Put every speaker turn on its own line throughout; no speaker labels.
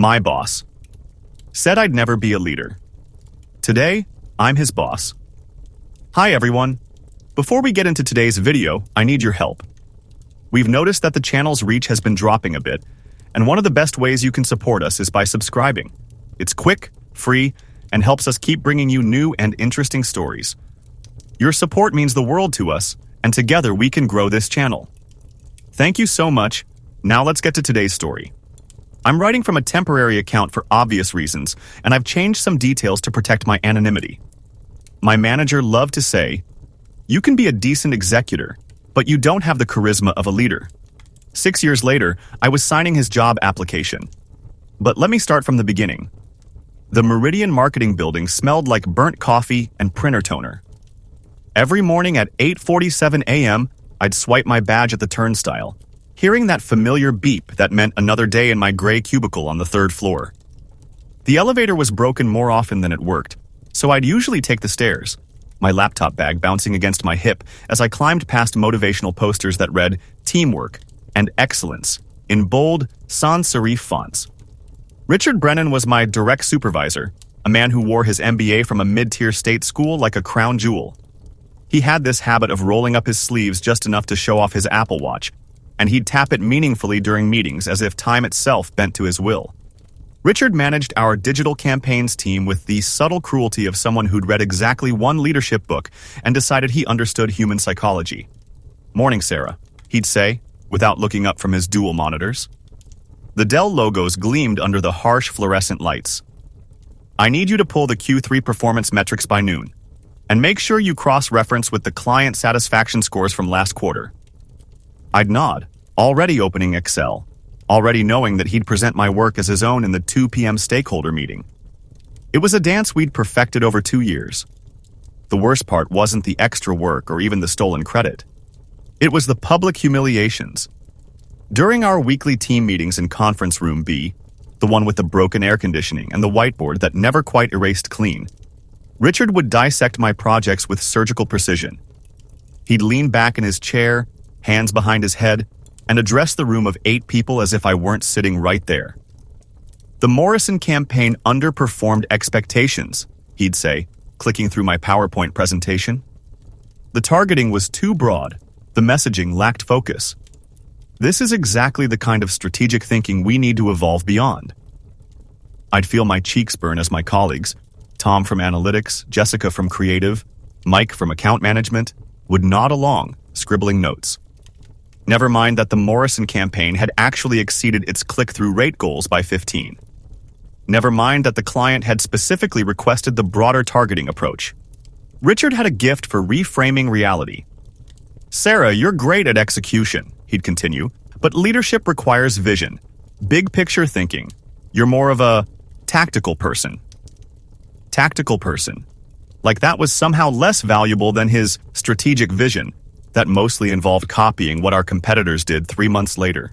My boss. Said I'd never be a leader. Today, I'm his boss. Hi everyone. Before we get into today's video, I need your help. We've noticed that the channel's reach has been dropping a bit, and one of the best ways you can support us is by subscribing. It's quick, free, and helps us keep bringing you new and interesting stories. Your support means the world to us, and together we can grow this channel. Thank you so much. Now let's get to today's story. I'm writing from a temporary account for obvious reasons, and I've changed some details to protect my anonymity. My manager loved to say, "You can be a decent executor, but you don't have the charisma of a leader." 6 years later, I was signing his job application. But let me start from the beginning. The Meridian Marketing Building smelled like burnt coffee and printer toner. Every morning at 8:47 a.m., I'd swipe my badge at the turnstile, hearing that familiar beep that meant another day in my gray cubicle on the 3rd floor. The elevator was broken more often than it worked, so I'd usually take the stairs, my laptop bag bouncing against my hip as I climbed past motivational posters that read "Teamwork" and "Excellence" in bold, sans serif fonts. Richard Brennan was my direct supervisor, a man who wore his MBA from a mid-tier state school like a crown jewel. He had this habit of rolling up his sleeves just enough to show off his Apple Watch, and he'd tap it meaningfully during meetings as if time itself bent to his will. Richard managed our digital campaigns team with the subtle cruelty of someone who'd read exactly one leadership book and decided he understood human psychology. "Morning, Sarah," he'd say, without looking up from his dual monitors. The Dell logos gleamed under the harsh fluorescent lights. "I need you to pull the Q3 performance metrics by noon, and make sure you cross-reference with the client satisfaction scores from last quarter." I'd nod, already opening Excel, already knowing that he'd present my work as his own in the 2 p.m. stakeholder meeting. It was a dance we'd perfected over 2 years. The worst part wasn't the extra work or even the stolen credit. It was the public humiliations. During our weekly team meetings in Conference Room B, the one with the broken air conditioning and the whiteboard that never quite erased clean, Richard would dissect my projects with surgical precision. He'd lean back in his chair, hands behind his head, and address the room of 8 people as if I weren't sitting right there. "The Morrison campaign underperformed expectations," he'd say, clicking through my PowerPoint presentation. "The targeting was too broad. The messaging lacked focus." This is exactly the kind of strategic thinking we need to evolve beyond. I'd feel my cheeks burn as my colleagues, Tom from Analytics, Jessica from Creative, Mike from Account Management, would nod along, scribbling notes. Never mind that the Morrison campaign had actually exceeded its click-through rate goals by 15. Never mind that the client had specifically requested the broader targeting approach. Richard had a gift for reframing reality. "Sarah, you're great at execution," he'd continue, "but leadership requires vision, big-picture thinking. You're more of a tactical person." Tactical person. Like that was somehow less valuable than his strategic vision that mostly involved copying what our competitors did 3 months later.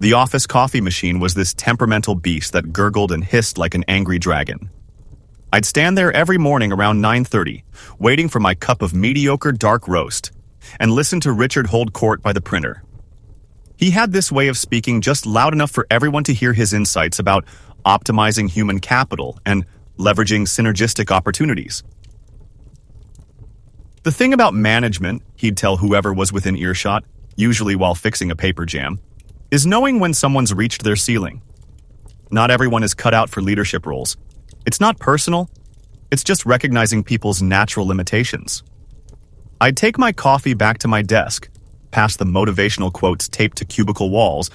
The office coffee machine was this temperamental beast that gurgled and hissed like an angry dragon. I'd stand there every morning around 9:30, waiting for my cup of mediocre dark roast, and listen to Richard hold court by the printer. He had this way of speaking just loud enough for everyone to hear his insights about optimizing human capital and leveraging synergistic opportunities. "The thing about management," he'd tell whoever was within earshot, usually while fixing a paper jam, "is knowing when someone's reached their ceiling. Not everyone is cut out for leadership roles. It's not personal. It's just recognizing people's natural limitations." I'd take my coffee back to my desk, past the motivational quotes taped to cubicle walls,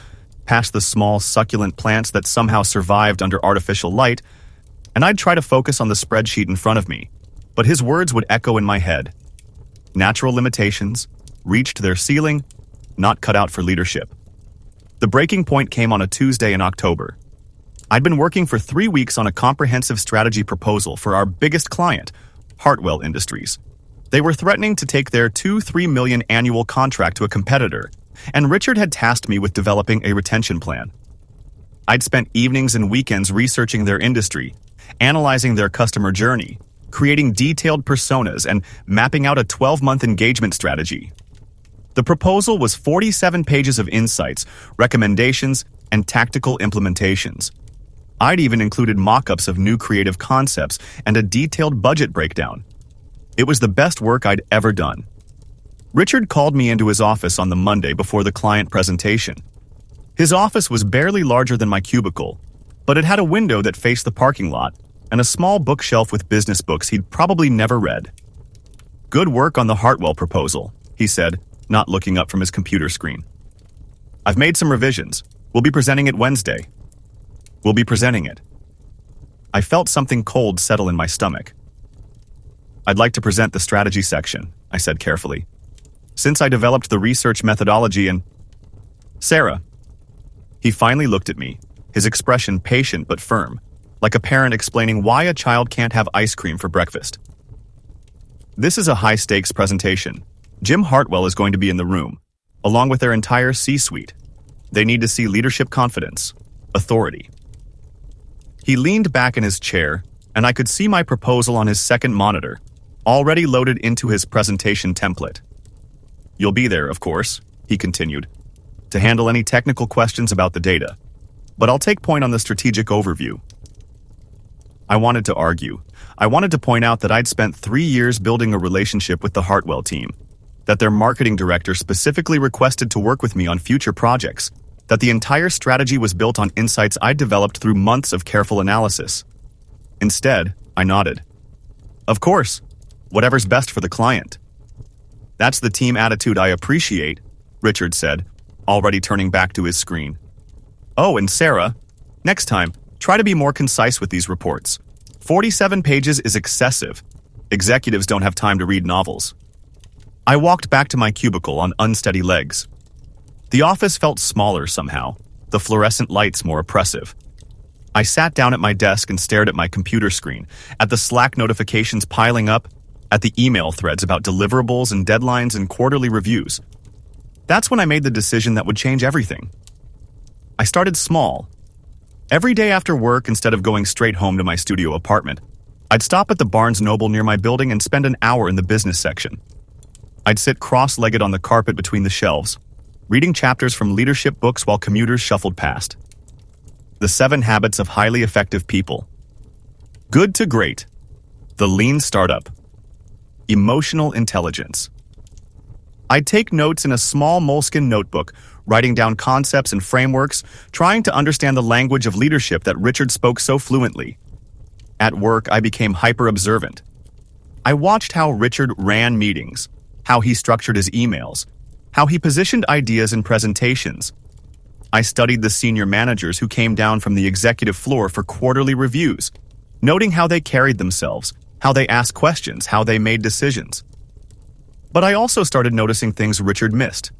past the small succulent plants that somehow survived under artificial light, and I'd try to focus on the spreadsheet in front of me, but his words would echo in my head. Natural limitations, reached their ceiling, not cut out for leadership. The breaking point came on a Tuesday in October. I'd been working for 3 weeks on a comprehensive strategy proposal for our biggest client, Hartwell Industries. They were threatening to take their $2-3 million annual contract to a competitor, and Richard had tasked me with developing a retention plan. I'd spent evenings and weekends researching their industry, analyzing their customer journey, creating detailed personas, and mapping out a 12-month engagement strategy. The proposal was 47 pages of insights, recommendations, and tactical implementations. I'd even included mock-ups of new creative concepts and a detailed budget breakdown. It was the best work I'd ever done. Richard called me into his office on the Monday before the client presentation. His office was barely larger than my cubicle, but it had a window that faced the parking lot and a small bookshelf with business books he'd probably never read. "Good work on the Hartwell proposal," he said, not looking up from his computer screen. "I've made some revisions. We'll be presenting it Wednesday." "We'll be presenting it." I felt something cold settle in my stomach. "I'd like to present the strategy section," I said carefully. "Since I developed the research methodology and—" "Sarah." He finally looked at me, his expression patient but firm, like a parent explaining why a child can't have ice cream for breakfast. "This is a high-stakes presentation. Jim Hartwell is going to be in the room, along with their entire C-suite. They need to see leadership confidence, authority." He leaned back in his chair, and I could see my proposal on his second monitor, already loaded into his presentation template. "You'll be there, of course," he continued, "to handle any technical questions about the data, but I'll take point on the strategic overview." I wanted to argue. I wanted to point out that I'd spent 3 years building a relationship with the Hartwell team, that their marketing director specifically requested to work with me on future projects, that the entire strategy was built on insights I'd developed through months of careful analysis. Instead, I nodded. "Of course, whatever's best for the client." "That's the team attitude I appreciate," Richard said, already turning back to his screen. "Oh, and Sarah, next time, try to be more concise with these reports. 47 pages is excessive. Executives don't have time to read novels." I walked back to my cubicle on unsteady legs. The office felt smaller somehow, the fluorescent lights more oppressive. I sat down at my desk and stared at my computer screen, at the Slack notifications piling up, at the email threads about deliverables and deadlines and quarterly reviews. That's when I made the decision that would change everything. I started small. Every day after work, instead of going straight home to my studio apartment, I'd stop at the Barnes Noble near my building and spend an hour in the business section. I'd sit cross-legged on the carpet between the shelves, reading chapters from leadership books while commuters shuffled past. The 7 Habits of Highly Effective People. Good to Great. The Lean Startup. Emotional Intelligence. I'd take notes in a small moleskin notebook, writing down concepts and frameworks, trying to understand the language of leadership that Richard spoke so fluently. At work, I became hyper-observant. I watched how Richard ran meetings, how he structured his emails, how he positioned ideas in presentations. I studied the senior managers who came down from the executive floor for quarterly reviews, noting how they carried themselves, how they asked questions, how they made decisions. But I also started noticing things Richard missed.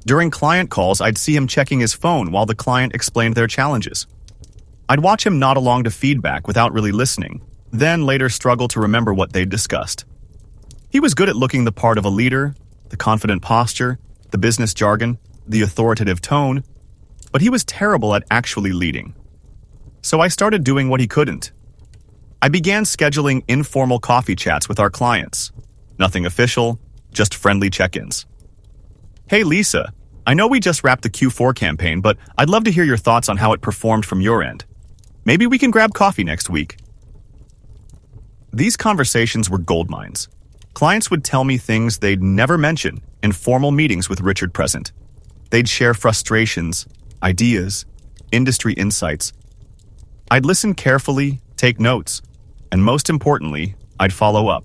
During client calls, I'd see him checking his phone while the client explained their challenges. I'd watch him nod along to feedback without really listening, then later struggle to remember what they'd discussed. He was good at looking the part of a leader, the confident posture, the business jargon, the authoritative tone, but he was terrible at actually leading. So I started doing what he couldn't. I began scheduling informal coffee chats with our clients. Nothing official, just friendly check-ins. "Hey Lisa, I know we just wrapped the Q4 campaign, but I'd love to hear your thoughts on how it performed from your end. Maybe we can grab coffee next week." These conversations were goldmines. Clients would tell me things they'd never mention in formal meetings with Richard present. They'd share frustrations, ideas, industry insights. I'd listen carefully, take notes, and most importantly, I'd follow up.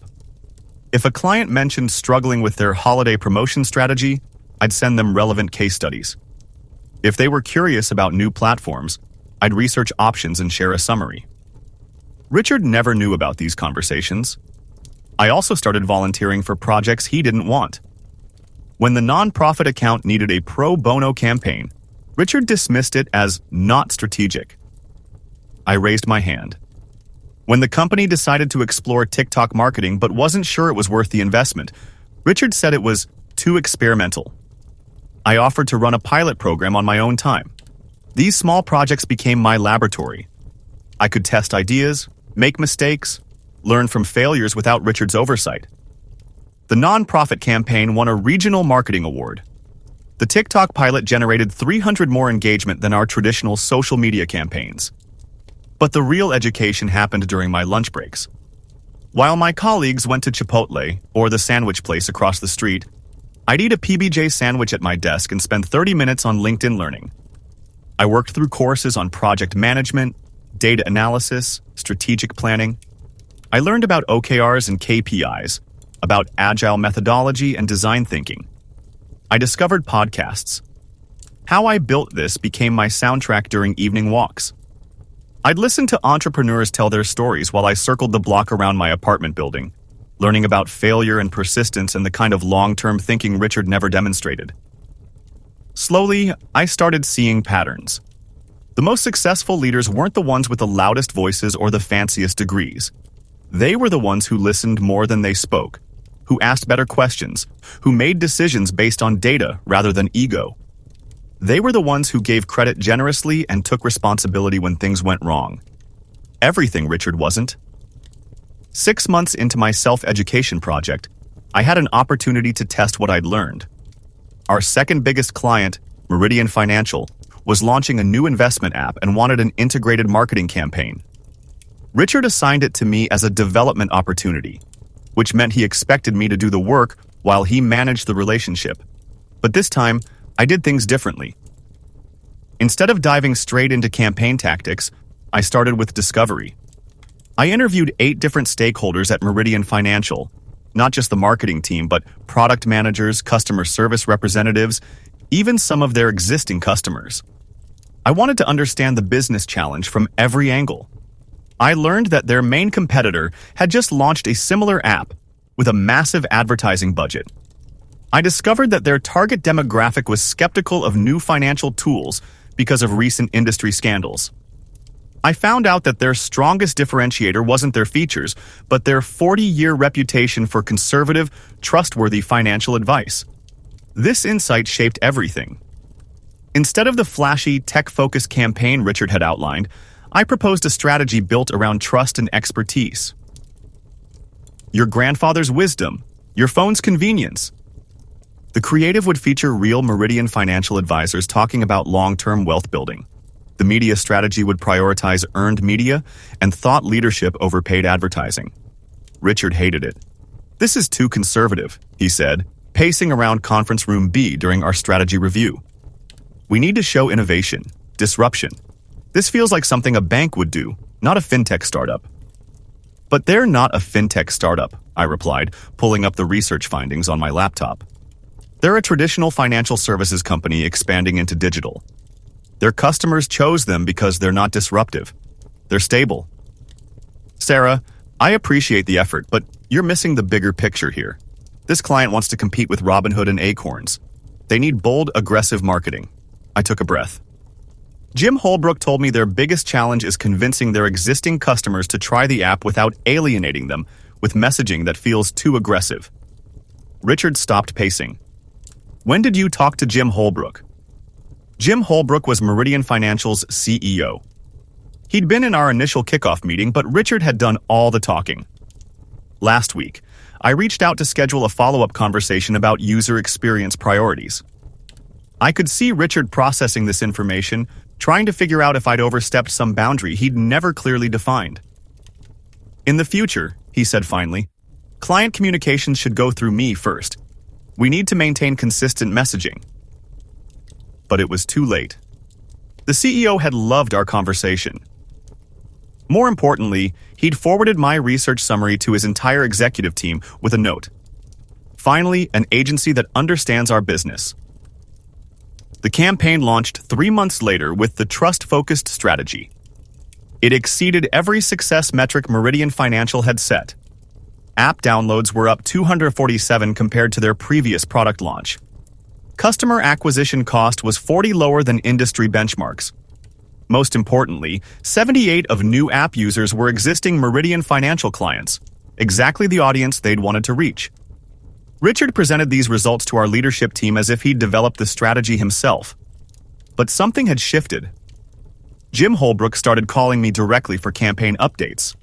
If a client mentioned struggling with their holiday promotion strategy, I'd send them relevant case studies. If they were curious about new platforms, I'd research options and share a summary. Richard never knew about these conversations. I also started volunteering for projects he didn't want. When the nonprofit account needed a pro bono campaign, Richard dismissed it as not strategic. I raised my hand. When the company decided to explore TikTok marketing but wasn't sure it was worth the investment, Richard said it was too experimental. I offered to run a pilot program on my own time. These small projects became my laboratory. I could test ideas, make mistakes, learn from failures without Richard's oversight. The nonprofit campaign won a regional marketing award. The TikTok pilot generated 300 more engagement than our traditional social media campaigns. But the real education happened during my lunch breaks. While my colleagues went to Chipotle or the sandwich place across the street, I'd eat a PBJ sandwich at my desk and spend 30 minutes on LinkedIn learning. I worked through courses on project management, data analysis, strategic planning. I learned about OKRs and KPIs, about agile methodology and design thinking. I discovered podcasts. How I built this became my soundtrack during evening walks. I'd listen to entrepreneurs tell their stories while I circled the block around my apartment building, learning about failure and persistence and the kind of long-term thinking Richard never demonstrated. Slowly, I started seeing patterns. The most successful leaders weren't the ones with the loudest voices or the fanciest degrees. They were the ones who listened more than they spoke, who asked better questions, who made decisions based on data rather than ego. They were the ones who gave credit generously and took responsibility when things went wrong. Everything Richard wasn't. 6 months into my self-education project, I had an opportunity to test what I'd learned. Our second biggest client, Meridian Financial, was launching a new investment app and wanted an integrated marketing campaign. Richard assigned it to me as a development opportunity, which meant he expected me to do the work while he managed the relationship. But this time, I did things differently. Instead of diving straight into campaign tactics, I started with discovery. I interviewed 8 different stakeholders at Meridian Financial, not just the marketing team, but product managers, customer service representatives, even some of their existing customers. I wanted to understand the business challenge from every angle. I learned that their main competitor had just launched a similar app with a massive advertising budget. I discovered that their target demographic was skeptical of new financial tools because of recent industry scandals. I found out that their strongest differentiator wasn't their features, but their 40-year reputation for conservative, trustworthy financial advice. This insight shaped everything. Instead of the flashy, tech-focused campaign Richard had outlined, I proposed a strategy built around trust and expertise. Your grandfather's wisdom, your phone's convenience. The creative would feature real Meridian financial advisors talking about long-term wealth building. The media strategy would prioritize earned media and thought leadership over paid advertising. Richard hated it. "This is too conservative," he said, pacing around conference room B during our strategy review. "We need to show innovation, disruption. This feels like something a bank would do, not a fintech startup." "But they're not a fintech startup," I replied, pulling up the research findings on my laptop. "They're a traditional financial services company expanding into digital. Their customers chose them because they're not disruptive. They're stable." "Sarah, I appreciate the effort, but you're missing the bigger picture here. This client wants to compete with Robinhood and Acorns. They need bold, aggressive marketing." I took a breath. Jim Holbrook told me their biggest challenge is convincing their existing customers to try the app without alienating them with messaging that feels too aggressive. Richard stopped pacing. "When did you talk to Jim Holbrook?" Jim Holbrook was Meridian Financial's CEO. He'd been in our initial kickoff meeting, but Richard had done all the talking. Last week, I reached out to schedule a follow-up conversation about user experience priorities. I could see Richard processing this information, trying to figure out if I'd overstepped some boundary he'd never clearly defined. "In the future," he said finally, "client communications should go through me first. We need to maintain consistent messaging." But it was too late. The CEO had loved our conversation. More importantly, he'd forwarded my research summary to his entire executive team with a note. "Finally, an agency that understands our business." The campaign launched 3 months later with the trust-focused strategy. It exceeded every success metric Meridian Financial had set. App downloads were up 247 compared to their previous product launch. Customer acquisition cost was 40 lower than industry benchmarks. Most importantly, 78 of new app users were existing Meridian Financial clients, exactly the audience they'd wanted to reach. Richard presented these results to our leadership team as if he'd developed the strategy himself. But something had shifted. Jim Holbrook started calling me directly for campaign updates.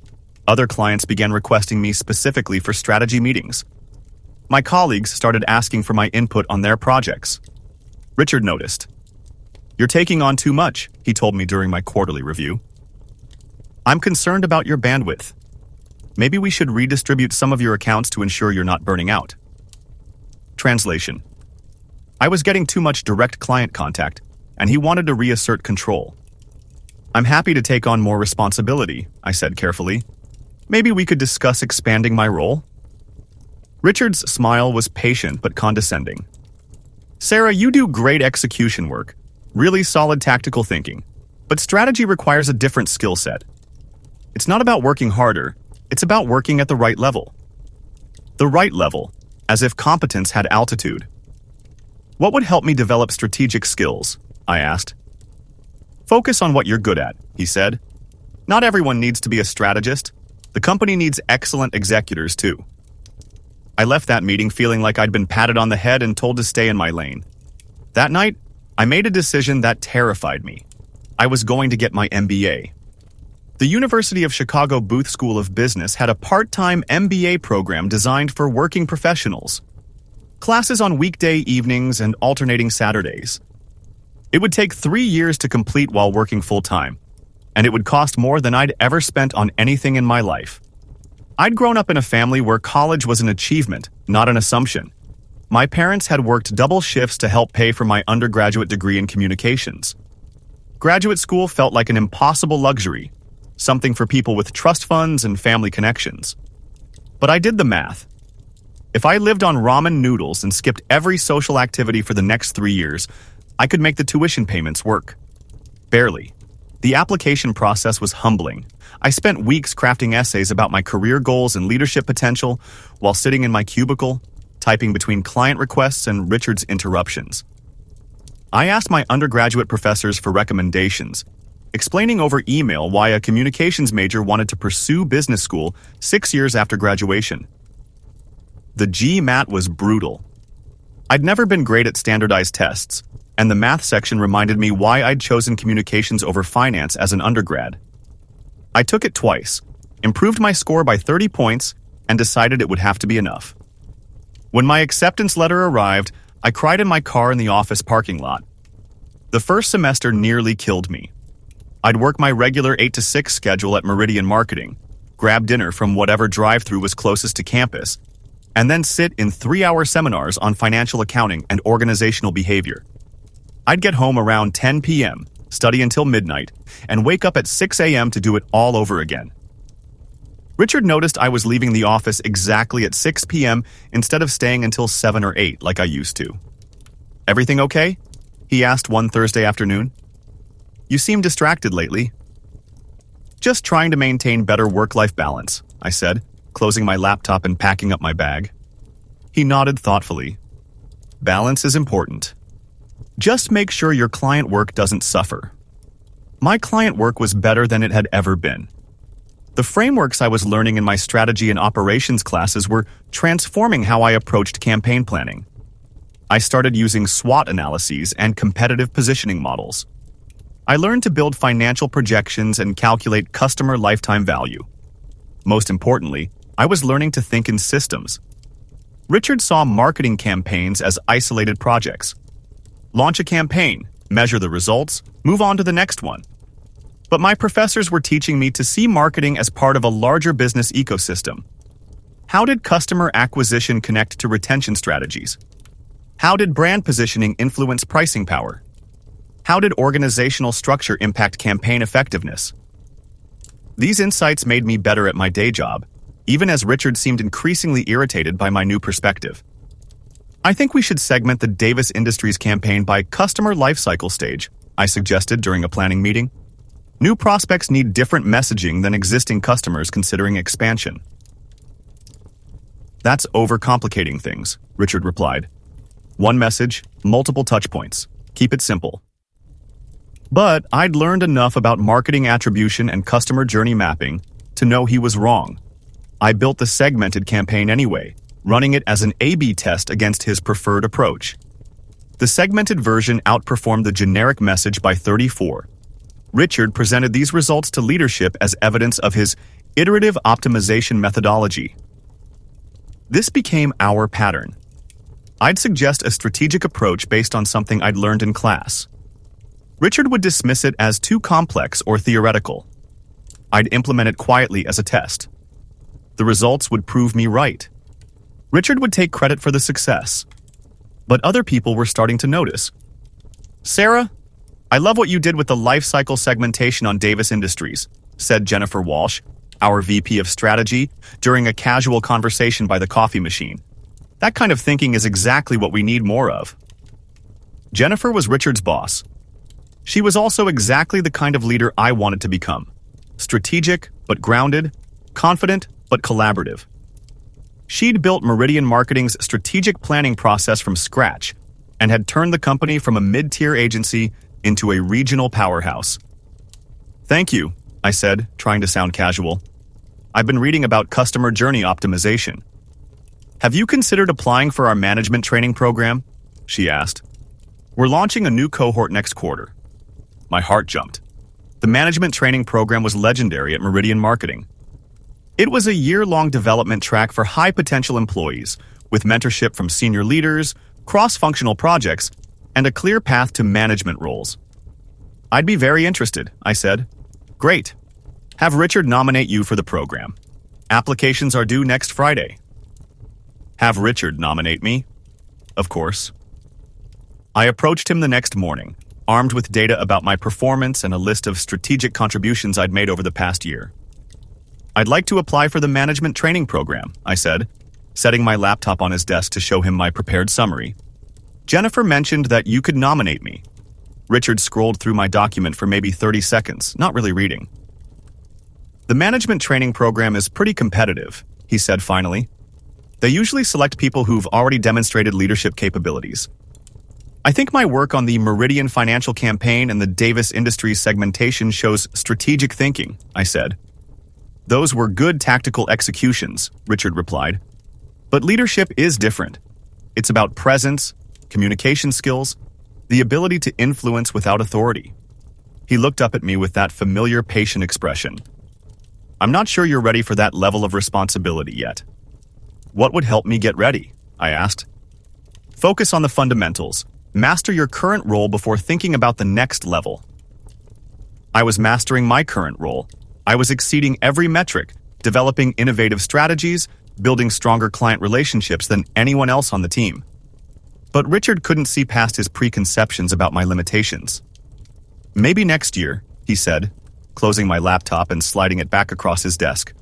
Other clients began requesting me specifically for strategy meetings. My colleagues started asking for my input on their projects. Richard noticed. "You're taking on too much," he told me during my quarterly review. I'm concerned about your bandwidth. Maybe we should redistribute some of your accounts to ensure you're not burning out. Translation. I was getting too much direct client contact, and he wanted to reassert control. I'm happy to take on more responsibility, I said carefully. Maybe we could discuss expanding my role? Richard's smile was patient but condescending. Sarah, you do great execution work, really solid tactical thinking, but strategy requires a different skill set. It's not about working harder, it's about working at the right level. The right level, as if competence had altitude. What would help me develop strategic skills? I asked. Focus on what you're good at, he said. Not everyone needs to be a strategist. The company needs excellent executors too. I left that meeting feeling like I'd been patted on the head and told to stay in my lane. That night, I made a decision that terrified me. I was going to get my MBA. The University of Chicago Booth School of Business had a part-time MBA program designed for working professionals. Classes on weekday evenings and alternating Saturdays. It would take 3 years to complete while working full-time, and it would cost more than I'd ever spent on anything in my life. I'd grown up in a family where college was an achievement, not an assumption. My parents had worked double shifts to help pay for my undergraduate degree in communications. Graduate school felt like an impossible luxury, something for people with trust funds and family connections. But I did the math. If I lived on ramen noodles and skipped every social activity for the next 3 years, I could make the tuition payments work. Barely. The application process was humbling. I spent weeks crafting essays about my career goals and leadership potential while sitting in my cubicle, typing between client requests and Richard's interruptions. I asked my undergraduate professors for recommendations, explaining over email why a communications major wanted to pursue business school 6 years after graduation. The GMAT was brutal. I'd never been great at standardized tests, and the math section reminded me why I'd chosen communications over finance as an undergrad. I took it twice, improved my score by 30 points, and decided it would have to be enough. When my acceptance letter arrived, I cried in my car in the office parking lot. The first semester nearly killed me. I'd work my regular 8 to 6 schedule at Meridian Marketing, grab dinner from whatever drive-thru was closest to campus, and then sit in 3-hour seminars on financial accounting and organizational behavior. I'd get home around 10 p.m., study until midnight, and wake up at 6 a.m. to do it all over again. Richard noticed I was leaving the office exactly at 6 p.m. instead of staying until 7 or 8 like I used to. "Everything okay?" he asked one Thursday afternoon. "You seem distracted lately." "Just trying to maintain better work-life balance," I said, closing my laptop and packing up my bag. He nodded thoughtfully. "Balance is important. Just make sure your client work doesn't suffer." My client work was better than it had ever been. The frameworks I was learning in my strategy and operations classes were transforming how I approached campaign planning. I started using SWOT analyses and competitive positioning models. I learned to build financial projections and calculate customer lifetime value. Most importantly, I was learning to think in systems. Richard saw marketing campaigns as isolated projects. Launch a campaign, measure the results, move on to the next one. But my professors were teaching me to see marketing as part of a larger business ecosystem. How did customer acquisition connect to retention strategies? How did brand positioning influence pricing power? How did organizational structure impact campaign effectiveness? These insights made me better at my day job, even as Richard seemed increasingly irritated by my new perspective. "I think we should segment the Davis Industries campaign by customer lifecycle stage," I suggested during a planning meeting. "New prospects need different messaging than existing customers considering expansion." "That's overcomplicating things," Richard replied. "One message, multiple touchpoints. Keep it simple." But I'd learned enough about marketing attribution and customer journey mapping to know he was wrong. I built the segmented campaign anyway, running it as an A/B test against his preferred approach. The segmented version outperformed the generic message by 34. Richard presented these results to leadership as evidence of his iterative optimization methodology. This became our pattern. I'd suggest a strategic approach based on something I'd learned in class. Richard would dismiss it as too complex or theoretical. I'd implement it quietly as a test. The results would prove me right. Richard would take credit for the success. But other people were starting to notice. "Sarah, I love what you did with the life cycle segmentation on Davis Industries," said Jennifer Walsh, our VP of Strategy, during a casual conversation by the coffee machine. "That kind of thinking is exactly what we need more of." Jennifer was Richard's boss. She was also exactly the kind of leader I wanted to become. Strategic, but grounded, confident, but collaborative. She'd built Meridian Marketing's strategic planning process from scratch and had turned the company from a mid-tier agency into a regional powerhouse. "Thank you," I said, trying to sound casual. "I've been reading about customer journey optimization." "Have you considered applying for our management training program?" she asked. "We're launching a new cohort next quarter." My heart jumped. The management training program was legendary at Meridian Marketing. It was a year-long development track for high-potential employees, with mentorship from senior leaders, cross-functional projects, and a clear path to management roles. "I'd be very interested," I said. "Great. Have Richard nominate you for the program. Applications are due next Friday." Have Richard nominate me? Of course. I approached him the next morning, armed with data about my performance and a list of strategic contributions I'd made over the past year. "I'd like to apply for the management training program," I said, setting my laptop on his desk to show him my prepared summary. "Jennifer mentioned that you could nominate me." Richard scrolled through my document for maybe 30 seconds, not really reading. "The management training program is pretty competitive," he said finally. "They usually select people who've already demonstrated leadership capabilities. I think my work on the Meridian financial campaign and the Davis Industries segmentation shows strategic thinking," I said. "Those were good tactical executions," Richard replied. "But leadership is different. It's about presence, communication skills, the ability to influence without authority." He looked up at me with that familiar patient expression. "I'm not sure you're ready for that level of responsibility yet." "What would help me get ready?" I asked. "Focus on the fundamentals. Master your current role before thinking about the next level." I was mastering my current role. I was exceeding every metric, developing innovative strategies, building stronger client relationships than anyone else on the team. But Richard couldn't see past his preconceptions about my limitations. "Maybe next year," he said, closing my laptop and sliding it back across his desk.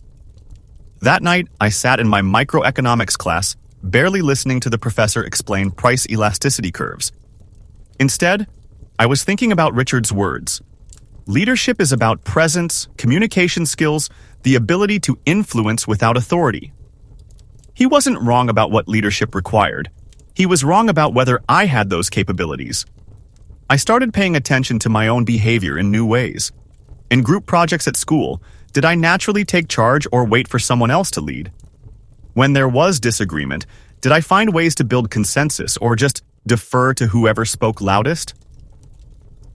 That night, I sat in my microeconomics class, barely listening to the professor explain price elasticity curves. Instead, I was thinking about Richard's words. Leadership is about presence, communication skills, the ability to influence without authority. He wasn't wrong about what leadership required. He was wrong about whether I had those capabilities. I started paying attention to my own behavior in new ways. In group projects at school, did I naturally take charge or wait for someone else to lead? When there was disagreement, did I find ways to build consensus or just defer to whoever spoke loudest?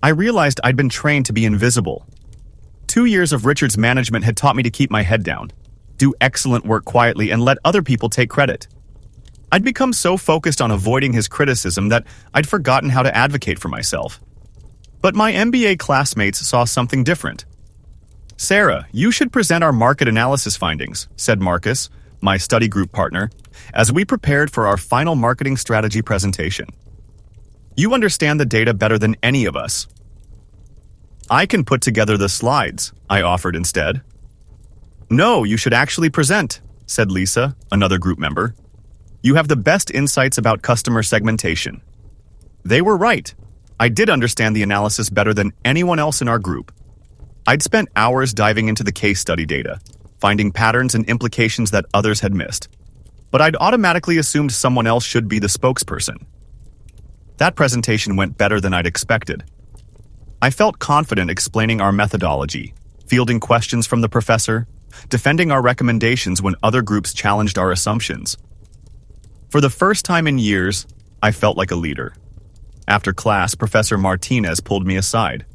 I realized I'd been trained to be invisible. 2 years of Richard's management had taught me to keep my head down, do excellent work quietly, and let other people take credit. I'd become so focused on avoiding his criticism that I'd forgotten how to advocate for myself. But my MBA classmates saw something different. "Sarah, you should present our market analysis findings," said Marcus, my study group partner, as we prepared for our final marketing strategy presentation. "You understand the data better than any of us." "I can put together the slides," I offered instead. "No, you should actually present," said Lisa, another group member. "You have the best insights about customer segmentation." They were right. I did understand the analysis better than anyone else in our group. I'd spent hours diving into the case study data, finding patterns and implications that others had missed. But I'd automatically assumed someone else should be the spokesperson. That presentation went better than I'd expected. I felt confident explaining our methodology, fielding questions from the professor, defending our recommendations when other groups challenged our assumptions. For the first time in years, I felt like a leader. After class, Professor Martinez pulled me aside.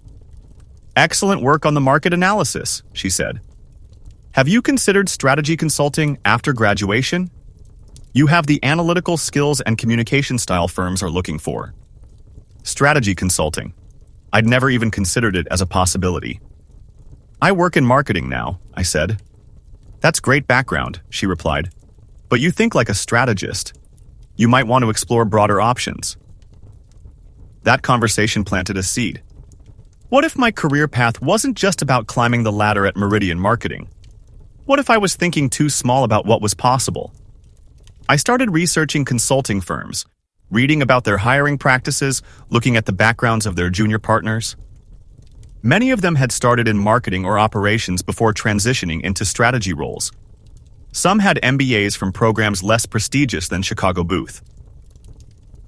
"Excellent work on the market analysis," she said. "Have you considered strategy consulting after graduation? You have the analytical skills and communication style firms are looking for." Strategy consulting. I'd never even considered it as a possibility. I work in marketing now, I said. That's great background, she replied. But you think like a strategist. You might want to explore broader options. That conversation planted a seed. What if my career path wasn't just about climbing the ladder at Meridian Marketing? What if I was thinking too small about what was possible? I started researching consulting firms, reading about their hiring practices, looking at the backgrounds of their junior partners. Many of them had started in marketing or operations before transitioning into strategy roles. Some had MBAs from programs less prestigious than Chicago Booth.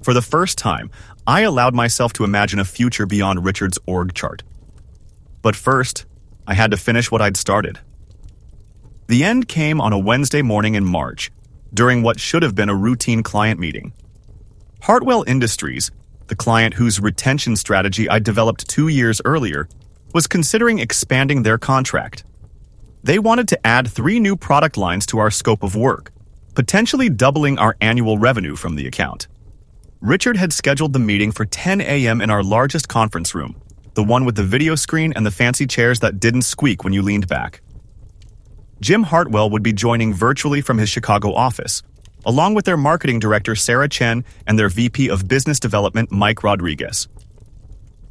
For the first time, I allowed myself to imagine a future beyond Richard's org chart. But first, I had to finish what I'd started. The end came on a Wednesday morning in March, during what should have been a routine client meeting. Hartwell Industries, the client whose retention strategy I developed 2 years earlier, was considering expanding their contract. They wanted to add 3 new product lines to our scope of work, potentially doubling our annual revenue from the account. Richard had scheduled the meeting for 10 a.m. in our largest conference room, the one with the video screen and the fancy chairs that didn't squeak when you leaned back. Jim Hartwell would be joining virtually from his Chicago office, along with their marketing director Sarah Chen and their VP of Business Development Mike Rodriguez.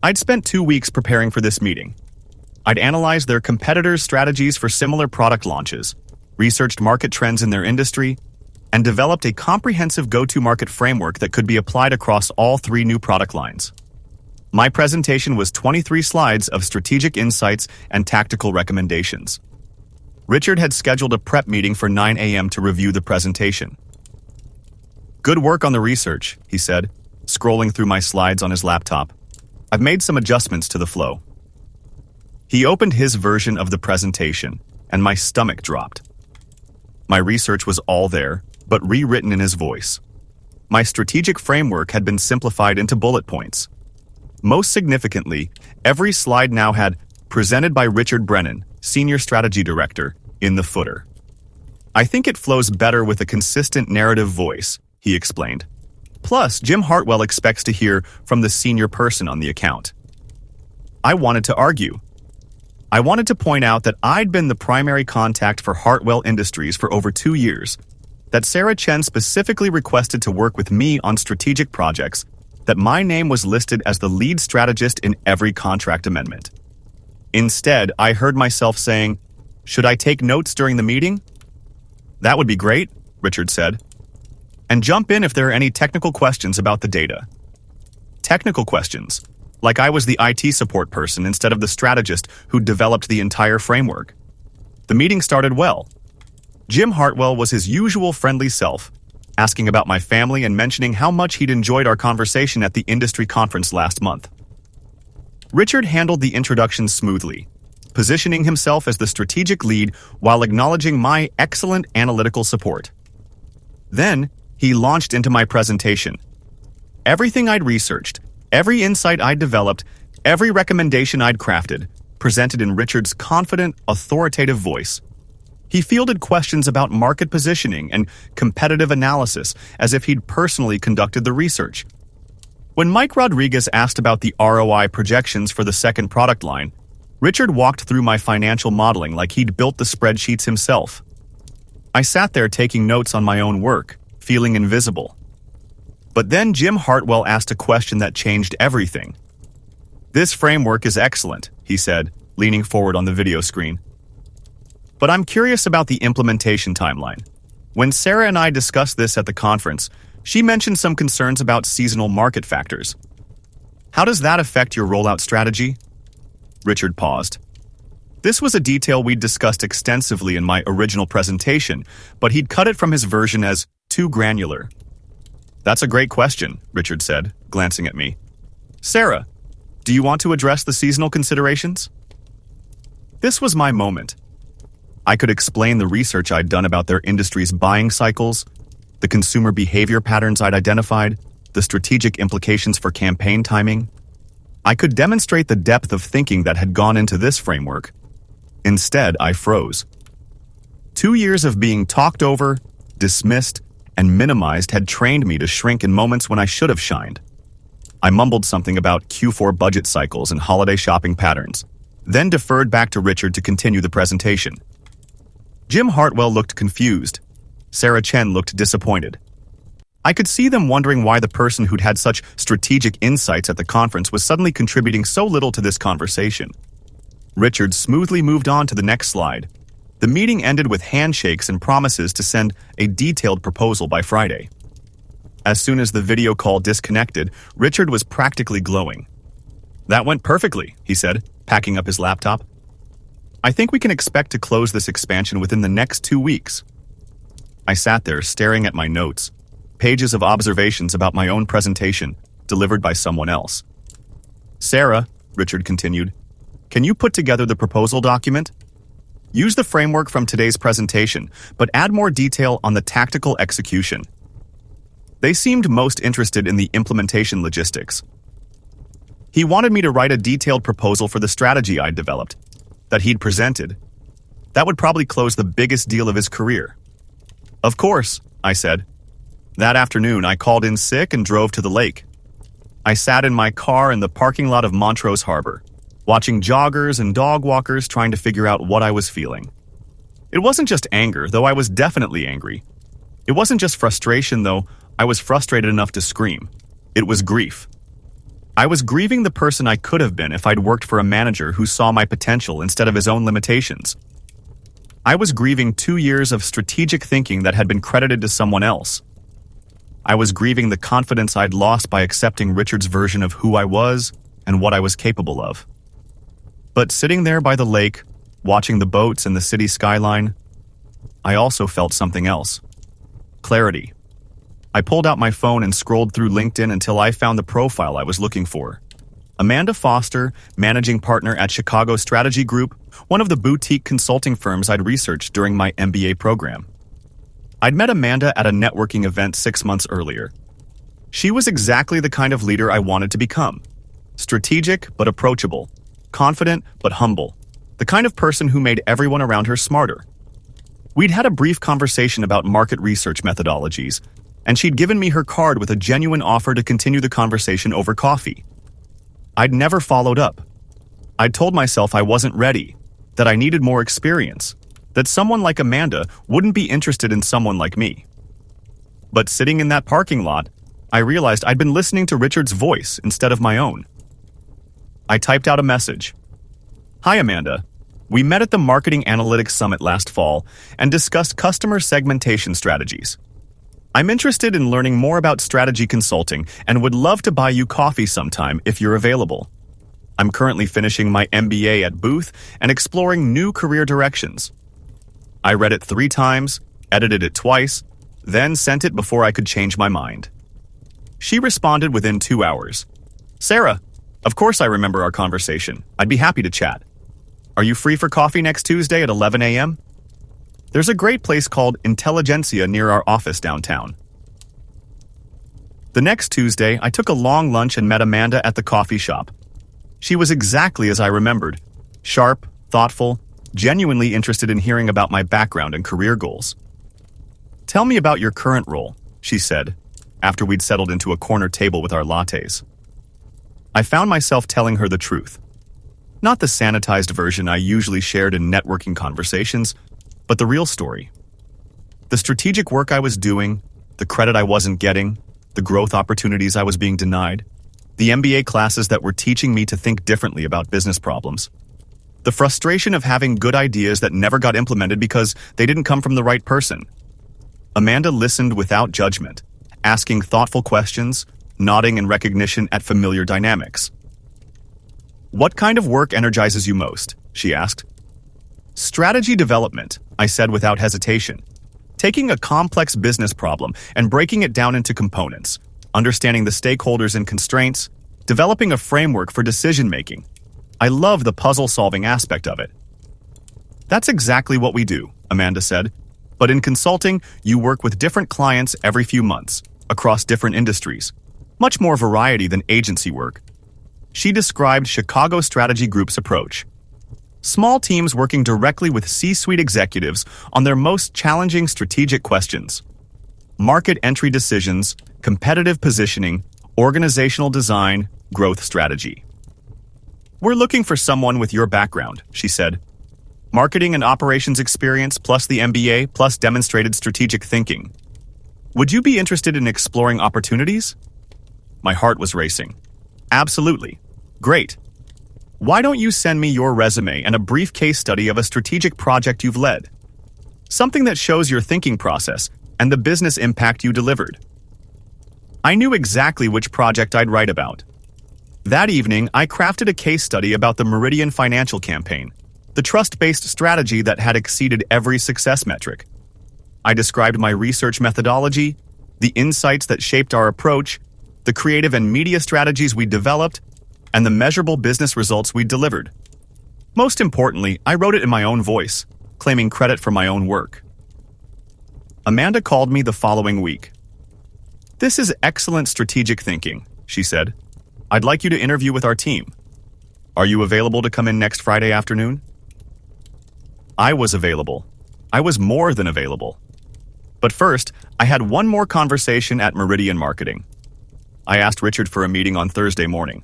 I'd spent 2 weeks preparing for this meeting. I'd analyzed their competitors' strategies for similar product launches, researched market trends in their industry, and developed a comprehensive go-to-market framework that could be applied across all 3 new product lines. My presentation was 23 slides of strategic insights and tactical recommendations. Richard had scheduled a prep meeting for 9 a.m. to review the presentation. Good work on the research, he said, scrolling through my slides on his laptop. I've made some adjustments to the flow. He opened his version of the presentation, and my stomach dropped. My research was all there, but rewritten in his voice. My strategic framework had been simplified into bullet points. Most significantly, every slide now had "Presented by Richard Brennan, Senior Strategy Director," in the footer. I think it flows better with a consistent narrative voice, he explained. Plus, Jim Hartwell expects to hear from the senior person on the account. I wanted to argue. I wanted to point out that I'd been the primary contact for Hartwell Industries for over 2 years, that Sarah Chen specifically requested to work with me on strategic projects, that my name was listed as the lead strategist in every contract amendment. Instead, I heard myself saying, "Should I take notes during the meeting?" "That would be great," Richard said. "And jump in if there are any technical questions about the data." Technical questions, like I was the IT support person instead of the strategist who developed the entire framework. The meeting started well. Jim Hartwell was his usual friendly self, asking about my family and mentioning how much he'd enjoyed our conversation at the industry conference last month. Richard handled the introduction smoothly, positioning himself as the strategic lead while acknowledging my excellent analytical support. Then, he launched into my presentation. Everything I'd researched, every insight I'd developed, every recommendation I'd crafted, presented in Richard's confident, authoritative voice. He fielded questions about market positioning and competitive analysis as if he'd personally conducted the research. When Mike Rodriguez asked about the ROI projections for the second product line, Richard walked through my financial modeling like he'd built the spreadsheets himself. I sat there taking notes on my own work, feeling invisible. But then Jim Hartwell asked a question that changed everything. "This framework is excellent," he said, leaning forward on the video screen. "But I'm curious about the implementation timeline. When Sarah and I discussed this at the conference, she mentioned some concerns about seasonal market factors. How does that affect your rollout strategy?" Richard paused. This was a detail we'd discussed extensively in my original presentation, but he'd cut it from his version as too granular. "That's a great question," Richard said, glancing at me. "Sarah, do you want to address the seasonal considerations?" This was my moment. I could explain the research I'd done about their industry's buying cycles, the consumer behavior patterns I'd identified, the strategic implications for campaign timing. I could demonstrate the depth of thinking that had gone into this framework. Instead, I froze. 2 years of being talked over, dismissed, and minimized had trained me to shrink in moments when I should have shined. I mumbled something about Q4 budget cycles and holiday shopping patterns, then deferred back to Richard to continue the presentation. Jim Hartwell looked confused. Sarah Chen looked disappointed. I could see them wondering why the person who'd had such strategic insights at the conference was suddenly contributing so little to this conversation. Richard smoothly moved on to the next slide. The meeting ended with handshakes and promises to send a detailed proposal by Friday. As soon as the video call disconnected, Richard was practically glowing. "That went perfectly," he said, packing up his laptop. "I think we can expect to close this expansion within the next 2 weeks." I sat there staring at my notes, pages of observations about my own presentation, delivered by someone else. "Sarah," Richard continued, "can you put together the proposal document? Use the framework from today's presentation, but add more detail on the tactical execution." They seemed most interested in the implementation logistics. He wanted me to write a detailed proposal for the strategy I'd developed, that he'd presented. That would probably close the biggest deal of his career. "Of course," I said. That afternoon, I called in sick and drove to the lake. I sat in my car in the parking lot of Montrose Harbor, watching joggers and dog walkers trying to figure out what I was feeling. It wasn't just anger, though I was definitely angry. It wasn't just frustration, though I was frustrated enough to scream. It was grief. I was grieving the person I could have been if I'd worked for a manager who saw my potential instead of his own limitations. I was grieving 2 years of strategic thinking that had been credited to someone else. I was grieving the confidence I'd lost by accepting Richard's version of who I was and what I was capable of. But sitting there by the lake, watching the boats and the city skyline, I also felt something else. Clarity. I pulled out my phone and scrolled through LinkedIn until I found the profile I was looking for. Amanda Foster, managing partner at Chicago Strategy Group, one of the boutique consulting firms I'd researched during my MBA program. I'd met Amanda at a networking event 6 months earlier. She was exactly the kind of leader I wanted to become. Strategic but approachable, confident but humble, the kind of person who made everyone around her smarter. We'd had a brief conversation about market research methodologies, and she'd given me her card with a genuine offer to continue the conversation over coffee. I'd never followed up. I'd told myself I wasn't ready, that I needed more experience, that someone like Amanda wouldn't be interested in someone like me. But sitting in that parking lot, I realized I'd been listening to Richard's voice instead of my own. I typed out a message. "Hi, Amanda. We met at the Marketing Analytics Summit last fall and discussed customer segmentation strategies. I'm interested in learning more about strategy consulting and would love to buy you coffee sometime if you're available. I'm currently finishing my MBA at Booth and exploring new career directions." I read it 3 times, edited it twice, then sent it before I could change my mind. She responded within 2 hours. "Sarah, of course I remember our conversation. I'd be happy to chat. Are you free for coffee next Tuesday at 11 a.m.? There's a great place called Intelligentsia near our office downtown." The next Tuesday, I took a long lunch and met Amanda at the coffee shop. She was exactly as I remembered, sharp, thoughtful, genuinely interested in hearing about my background and career goals. "Tell me about your current role," she said, after we'd settled into a corner table with our lattes. I found myself telling her the truth. Not the sanitized version I usually shared in networking conversations, but the real story. The strategic work I was doing, the credit I wasn't getting, the growth opportunities I was being denied, the MBA classes that were teaching me to think differently about business problems, the frustration of having good ideas that never got implemented because they didn't come from the right person. Amanda listened without judgment, asking thoughtful questions, nodding in recognition at familiar dynamics. "What kind of work energizes you most?" she asked. "Strategy development," I said without hesitation. "Taking a complex business problem and breaking it down into components, understanding the stakeholders and constraints, developing a framework for decision-making. I love the puzzle-solving aspect of it." "That's exactly what we do," Amanda said. "But in consulting, you work with different clients every few months, across different industries. Much more variety than agency work." She described Chicago Strategy Group's approach. Small teams working directly with C-suite executives on their most challenging strategic questions. Market entry decisions, competitive positioning, organizational design, growth strategy. We're looking for someone with your background, she said. Marketing and operations experience plus the MBA plus demonstrated strategic thinking. Would you be interested in exploring opportunities? My heart was racing. Absolutely. Great. Why don't you send me your resume and a brief case study of a strategic project you've led? Something that shows your thinking process and the business impact you delivered. I knew exactly which project I'd write about. That evening, I crafted a case study about the Meridian Financial Campaign, the trust-based strategy that had exceeded every success metric. I described my research methodology, the insights that shaped our approach, the creative and media strategies we developed, and the measurable business results we delivered. Most importantly, I wrote it in my own voice, claiming credit for my own work. Amanda called me the following week. "This is excellent strategic thinking," she said. "I'd like you to interview with our team. Are you available to come in next Friday afternoon?" I was available. I was more than available. But first, I had one more conversation at Meridian Marketing. I asked Richard for a meeting on Thursday morning.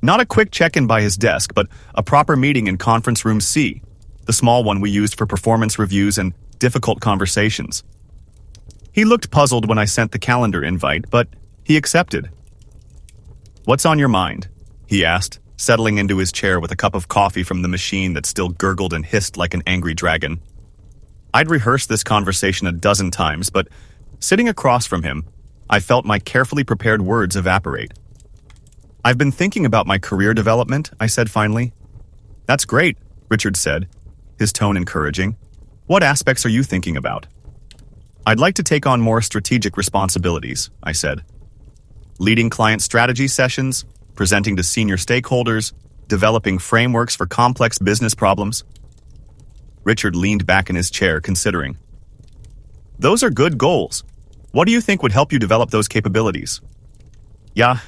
Not a quick check-in by his desk, but a proper meeting in Conference Room C, the small one we used for performance reviews and difficult conversations. He looked puzzled when I sent the calendar invite, but he accepted. "What's on your mind?" he asked, settling into his chair with a cup of coffee from the machine that still gurgled and hissed like an angry dragon. I'd rehearsed this conversation a dozen times, but sitting across from him, I felt my carefully prepared words evaporate. "I've been thinking about my career development," I said finally. "That's great," Richard said, his tone encouraging. "What aspects are you thinking about?" "I'd like to take on more strategic responsibilities," I said. "Leading client strategy sessions, presenting to senior stakeholders, developing frameworks for complex business problems." Richard leaned back in his chair, considering. "Those are good goals. What do you think would help you develop those capabilities?" "Yeah,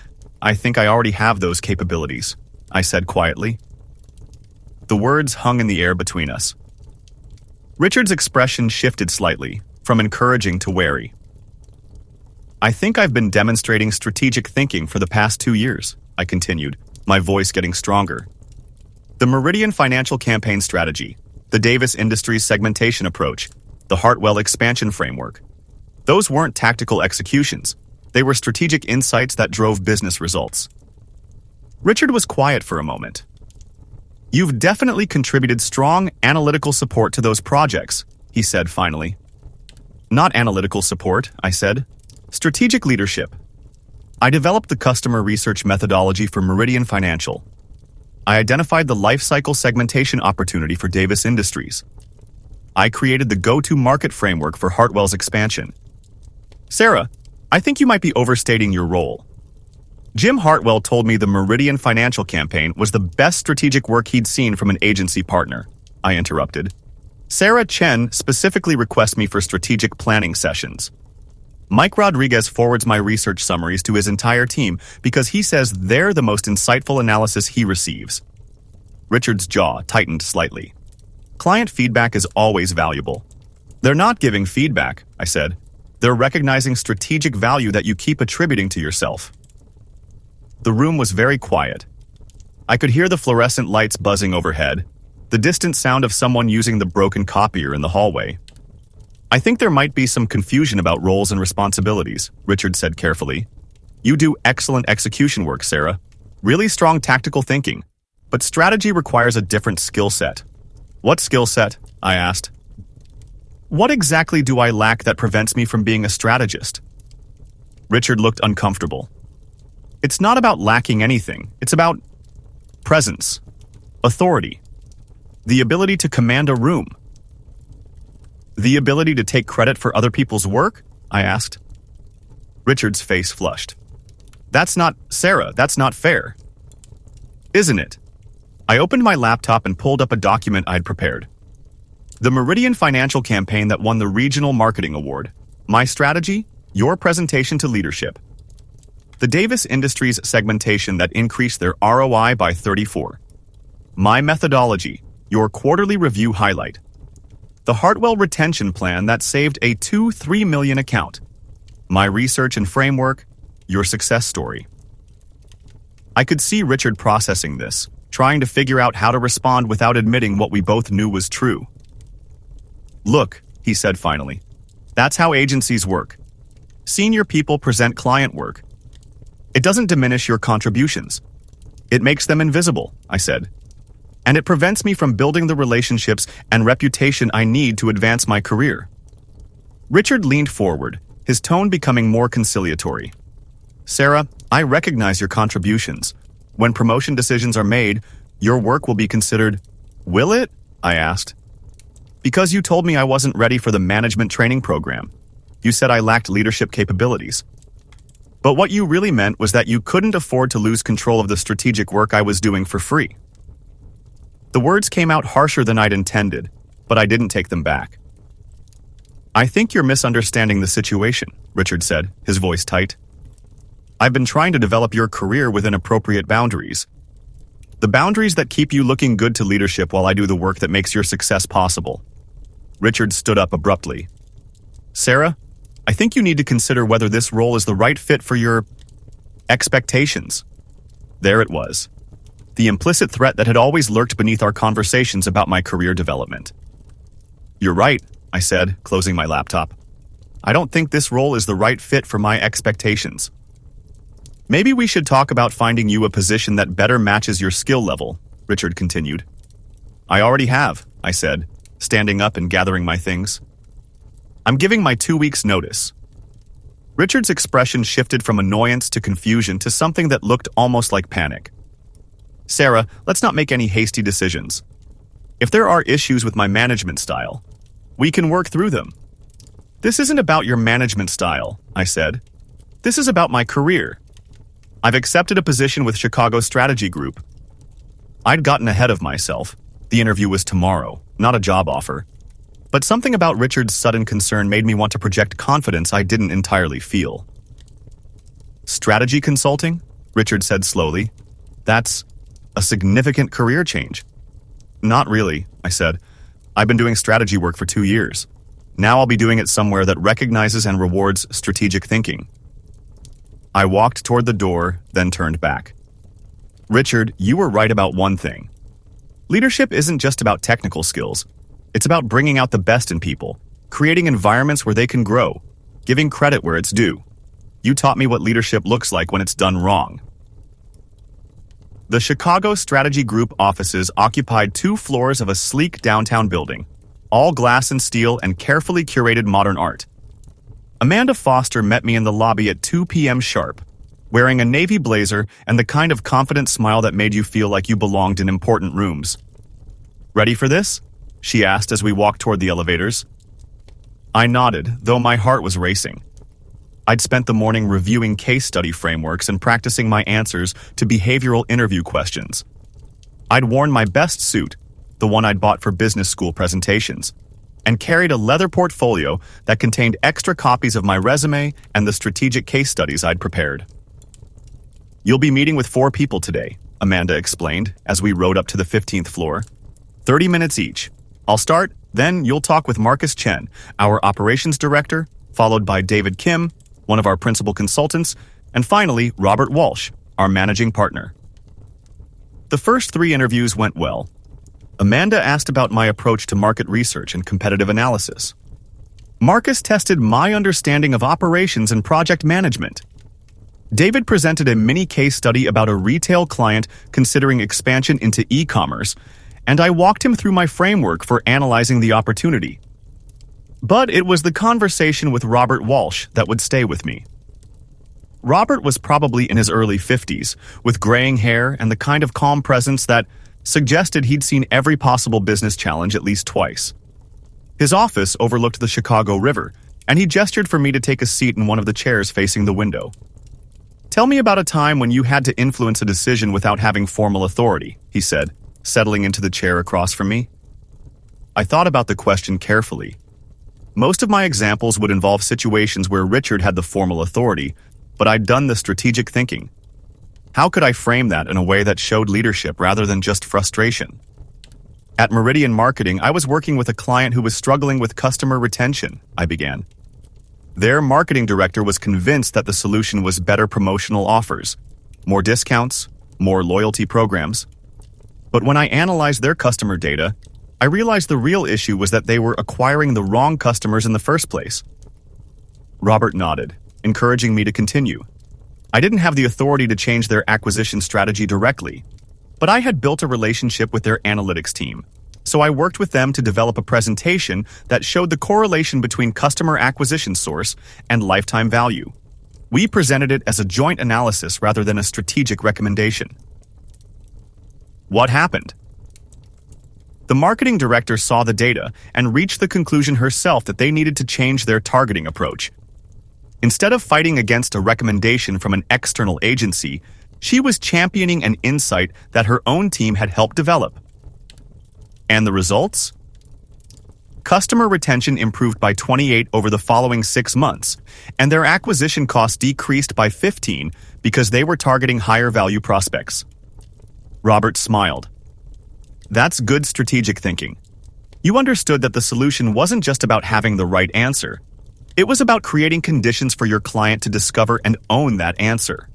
I think I already have those capabilities," I said quietly. The words hung in the air between us. Richard's expression shifted slightly, from encouraging to wary. "I think I've been demonstrating strategic thinking for the past 2 years," I continued, my voice getting stronger. "The Meridian Financial Campaign strategy, the Davis Industries segmentation approach, the Hartwell expansion framework. Those weren't tactical executions. They were strategic insights that drove business results." Richard was quiet for a moment. "You've definitely contributed strong analytical support to those projects," he said finally. "Not analytical support," I said. "Strategic leadership. I developed the customer research methodology for Meridian Financial. I identified the lifecycle segmentation opportunity for Davis Industries. I created the go-to-market framework for Hartwell's expansion. Sarah, I think you might be overstating your role. Jim Hartwell told me the Meridian Financial Campaign was the best strategic work he'd seen from an agency partner," I interrupted. "Sarah Chen specifically requests me for strategic planning sessions. Mike Rodriguez forwards my research summaries to his entire team because he says they're the most insightful analysis he receives." Richard's jaw tightened slightly. "Client feedback is always valuable." "They're not giving feedback," I said. "They're recognizing strategic value that you keep attributing to yourself." The room was very quiet. I could hear the fluorescent lights buzzing overhead, the distant sound of someone using the broken copier in the hallway. "I think there might be some confusion about roles and responsibilities," Richard said carefully. "You do excellent execution work, Sarah. Really strong tactical thinking. But strategy requires a different skill set." "What skill set?" I asked. "What exactly do I lack that prevents me from being a strategist?" Richard looked uncomfortable. "It's not about lacking anything. It's about presence, authority, the ability to command a room." "The ability to take credit for other people's work?" I asked. Richard's face flushed. Sarah, that's not fair." "Isn't it?" I opened my laptop and pulled up a document I'd prepared. "The Meridian Financial Campaign that won the Regional Marketing Award. My strategy, your presentation to leadership. The Davis Industries segmentation that increased their ROI by 34. My methodology, your quarterly review highlight. The Hartwell retention plan that saved a $2-3 million account. My research and framework, your success story." I could see Richard processing this, trying to figure out how to respond without admitting what we both knew was true. "Look," he said finally, "that's how agencies work. Senior people present client work. It doesn't diminish your contributions. It makes them invisible," I said. "And it prevents me from building the relationships and reputation I need to advance my career." Richard leaned forward, his tone becoming more conciliatory. "Sarah, I recognize your contributions. When promotion decisions are made, your work will be considered." "Will it?" I asked. "Because you told me I wasn't ready for the management training program. You said I lacked leadership capabilities. But what you really meant was that you couldn't afford to lose control of the strategic work I was doing for free." The words came out harsher than I'd intended, but I didn't take them back. "I think you're misunderstanding the situation," Richard said, his voice tight. "I've been trying to develop your career within appropriate boundaries. The boundaries that keep you looking good to leadership while I do the work that makes your success possible." Richard stood up abruptly. "Sarah, I think you need to consider whether this role is the right fit for your expectations." There it was. The implicit threat that had always lurked beneath our conversations about my career development. "You're right," I said, closing my laptop. "I don't think this role is the right fit for my expectations. Maybe we should talk about finding you a position that better matches your skill level," Richard continued. "I already have," I said, standing up and gathering my things. "I'm giving my 2 weeks' notice." Richard's expression shifted from annoyance to confusion to something that looked almost like panic. "Sarah, let's not make any hasty decisions. If there are issues with my management style, we can work through them." "This isn't about your management style," I said. "This is about my career. I've accepted a position with Chicago Strategy Group." I'd gotten ahead of myself. The interview was tomorrow, not a job offer. But something about Richard's sudden concern made me want to project confidence I didn't entirely feel. "Strategy consulting?" Richard said slowly. "That's a significant career change." "Not really," I said. "I've been doing strategy work for 2 years. Now I'll be doing it somewhere that recognizes and rewards strategic thinking." I walked toward the door, then turned back. "Richard, you were right about one thing. Leadership isn't just about technical skills. It's about bringing out the best in people, creating environments where they can grow, giving credit where it's due. You taught me what leadership looks like when it's done wrong." The Chicago Strategy Group offices occupied 2 floors of a sleek downtown building, all glass and steel and carefully curated modern art. Amanda Foster met me in the lobby at 2 p.m. sharp, wearing a navy blazer and the kind of confident smile that made you feel like you belonged in important rooms. "Ready for this?" she asked as we walked toward the elevators. I nodded, though my heart was racing. I'd spent the morning reviewing case study frameworks and practicing my answers to behavioral interview questions. I'd worn my best suit, the one I'd bought for business school presentations, and carried a leather portfolio that contained extra copies of my resume and the strategic case studies I'd prepared. "You'll be meeting with 4 people today," Amanda explained as we rode up to the 15th floor. 30 minutes each. I'll start, then you'll talk with Marcus Chen, our operations director, followed by David Kim, one of our principal consultants, and finally Robert Walsh, our managing partner. The first 3 interviews went well. Amanda asked about my approach to market research and competitive analysis. Marcus tested my understanding of operations and project management. David presented a mini case study about a retail client considering expansion into e-commerce, and I walked him through my framework for analyzing the opportunity. But it was the conversation with Robert Walsh that would stay with me. Robert was probably in his early 50s, with graying hair and the kind of calm presence that suggested he'd seen every possible business challenge at least twice. His office overlooked the Chicago River, and he gestured for me to take a seat in one of the chairs facing the window. "Tell me about a time when you had to influence a decision without having formal authority," he said, settling into the chair across from me. I thought about the question carefully. Most of my examples would involve situations where Richard had the formal authority, but I'd done the strategic thinking. How could I frame that in a way that showed leadership rather than just frustration? At Meridian Marketing, I was working with a client who was struggling with customer retention, I began. Their marketing director was convinced that the solution was better promotional offers, more discounts, more loyalty programs. But when I analyzed their customer data, I realized the real issue was that they were acquiring the wrong customers in the first place. Robert nodded, encouraging me to continue. I didn't have the authority to change their acquisition strategy directly, but I had built a relationship with their analytics team, so I worked with them to develop a presentation that showed the correlation between customer acquisition source and lifetime value. We presented it as a joint analysis rather than a strategic recommendation. What happened? The marketing director saw the data and reached the conclusion herself that they needed to change their targeting approach. Instead of fighting against a recommendation from an external agency, she was championing an insight that her own team had helped develop. And the results? Customer retention improved by 28 over the following 6 months, and their acquisition costs decreased by 15 because they were targeting higher value prospects. Robert smiled. That's good strategic thinking. You understood that the solution wasn't just about having the right answer. It was about creating conditions for your client to discover and own that answer.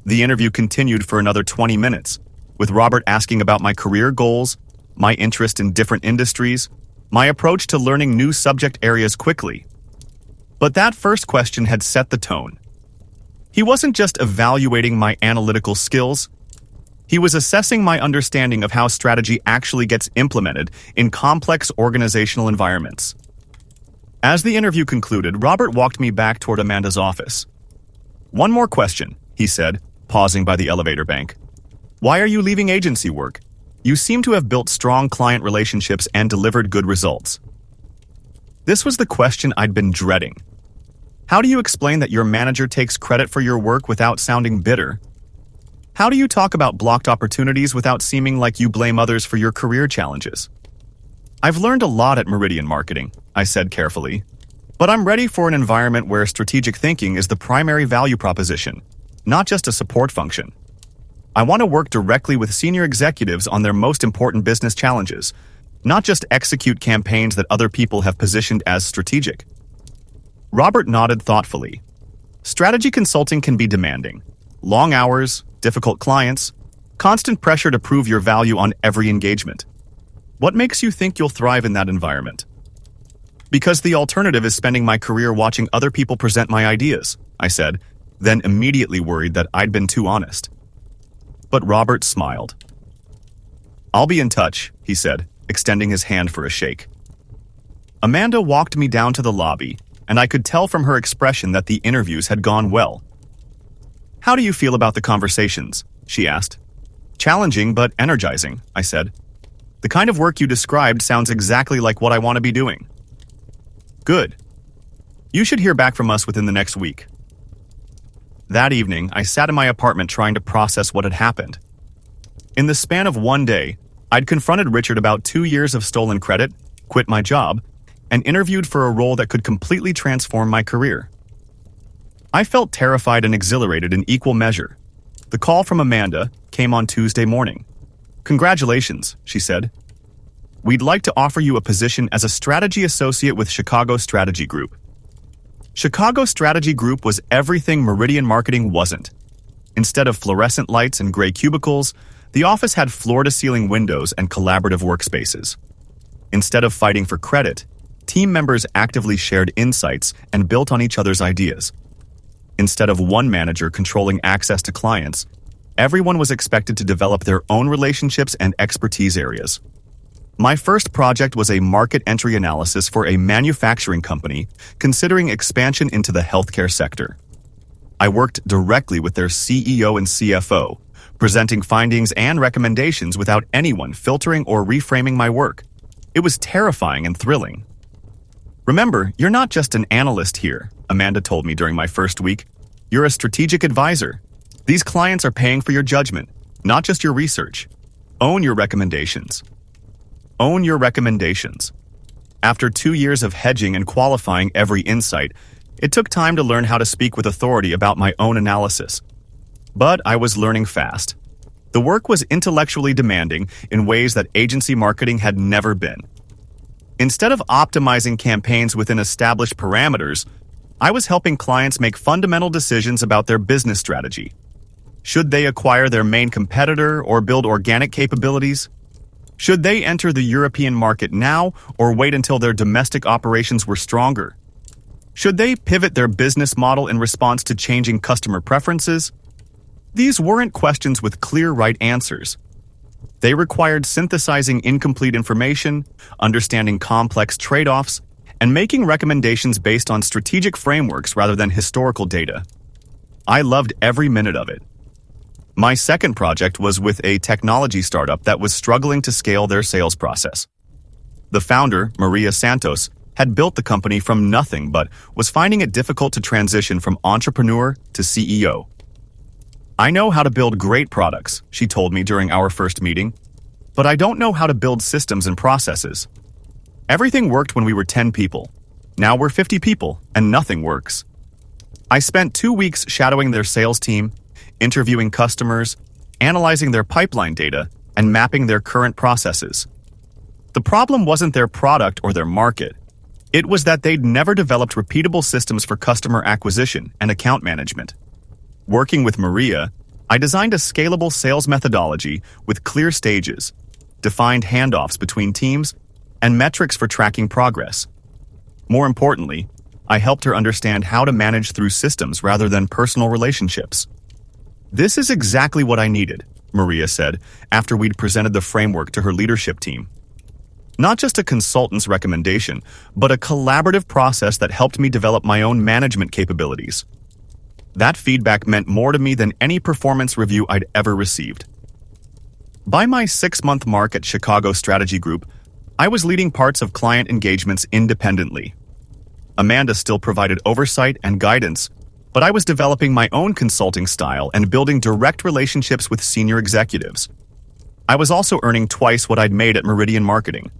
The interview continued for another 20 minutes, with Robert asking about my career goals, my interest in different industries, my approach to learning new subject areas quickly. But that first question had set the tone. He wasn't just evaluating my analytical skills. He was assessing my understanding of how strategy actually gets implemented in complex organizational environments. As the interview concluded, Robert walked me back toward Amanda's office. One more question, he said, pausing by the elevator bank. Why are you leaving agency work? You seem to have built strong client relationships and delivered good results. This was the question I'd been dreading. How do you explain that your manager takes credit for your work without sounding bitter? How do you talk about blocked opportunities without seeming like you blame others for your career challenges? I've learned a lot at Meridian Marketing, I said carefully, but I'm ready for an environment where strategic thinking is the primary value proposition, not just a support function. I want to work directly with senior executives on their most important business challenges, not just execute campaigns that other people have positioned as strategic. Robert nodded thoughtfully. Strategy consulting can be demanding. Long hours, difficult clients, constant pressure to prove your value on every engagement. What makes you think you'll thrive in that environment? Because the alternative is spending my career watching other people present my ideas, I said, then immediately worried that I'd been too honest. But Robert smiled. I'll be in touch, he said, extending his hand for a shake. Amanda walked me down to the lobby, and I could tell from her expression that the interviews had gone well. How do you feel about the conversations? She asked. Challenging but energizing, I said. The kind of work you described sounds exactly like what I want to be doing. Good. You should hear back from us within the next week. That evening, I sat in my apartment trying to process what had happened. In the span of one day, I'd confronted Richard about 2 years of stolen credit, quit my job, and interviewed for a role that could completely transform my career. I felt terrified and exhilarated in equal measure. The call from Amanda came on Tuesday morning. Congratulations, she said. We'd like to offer you a position as a strategy associate with Chicago Strategy Group. Chicago Strategy Group was everything Meridian Marketing wasn't. Instead of fluorescent lights and gray cubicles, the office had floor-to-ceiling windows and collaborative workspaces. Instead of fighting for credit, team members actively shared insights and built on each other's ideas. Instead of one manager controlling access to clients, everyone was expected to develop their own relationships and expertise areas. My first project was a market entry analysis for a manufacturing company considering expansion into the healthcare sector. I worked directly with their CEO and CFO, presenting findings and recommendations without anyone filtering or reframing my work. It was terrifying and thrilling. Remember, you're not just an analyst here, Amanda told me during my first week. You're a strategic advisor. These clients are paying for your judgment, not just your research. Own your recommendations. Own your recommendations. After 2 years of hedging and qualifying every insight, it took time to learn how to speak with authority about my own analysis. But I was learning fast. The work was intellectually demanding in ways that agency marketing had never been. Instead of optimizing campaigns within established parameters, I was helping clients make fundamental decisions about their business strategy. Should they acquire their main competitor or build organic capabilities? Should they enter the European market now or wait until their domestic operations were stronger? Should they pivot their business model in response to changing customer preferences? These weren't questions with clear right answers. They required synthesizing incomplete information, understanding complex trade-offs, and making recommendations based on strategic frameworks rather than historical data. I loved every minute of it. My second project was with a technology startup that was struggling to scale their sales process. The founder, Maria Santos, had built the company from nothing but was finding it difficult to transition from entrepreneur to CEO. "I know how to build great products," she told me during our first meeting, "but I don't know how to build systems and processes. Everything worked when we were 10 people. Now we're 50 people, and nothing works." I spent 2 weeks shadowing their sales team, interviewing customers, analyzing their pipeline data, and mapping their current processes. The problem wasn't their product or their market. It was that they'd never developed repeatable systems for customer acquisition and account management. Working with Maria, I designed a scalable sales methodology with clear stages, defined handoffs between teams, and metrics for tracking progress. More importantly, I helped her understand how to manage through systems rather than personal relationships. "This is exactly what I needed," Maria said after we'd presented the framework to her leadership team. "Not just a consultant's recommendation, but a collaborative process that helped me develop my own management capabilities." That feedback meant more to me than any performance review I'd ever received. By my 6-month mark at Chicago Strategy Group, I was leading parts of client engagements independently. Amanda still provided oversight and guidance, but I was developing my own consulting style and building direct relationships with senior executives. I was also earning twice what I'd made at Meridian Marketing.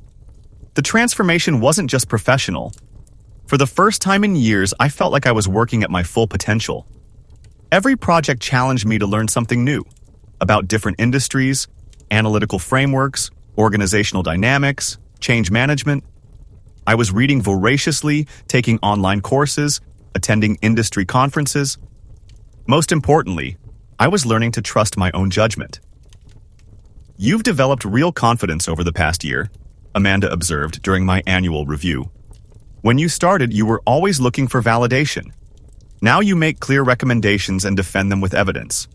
The transformation wasn't just professional. For the first time in years, I felt like I was working at my full potential. Every project challenged me to learn something new about different industries, analytical frameworks, organizational dynamics, change management. I was reading voraciously, taking online courses, attending industry conferences. Most importantly, I was learning to trust my own judgment. "You've developed real confidence over the past year," Amanda observed during my annual review. "When you started, you were always looking for validation. Now you make clear recommendations and defend them with evidence."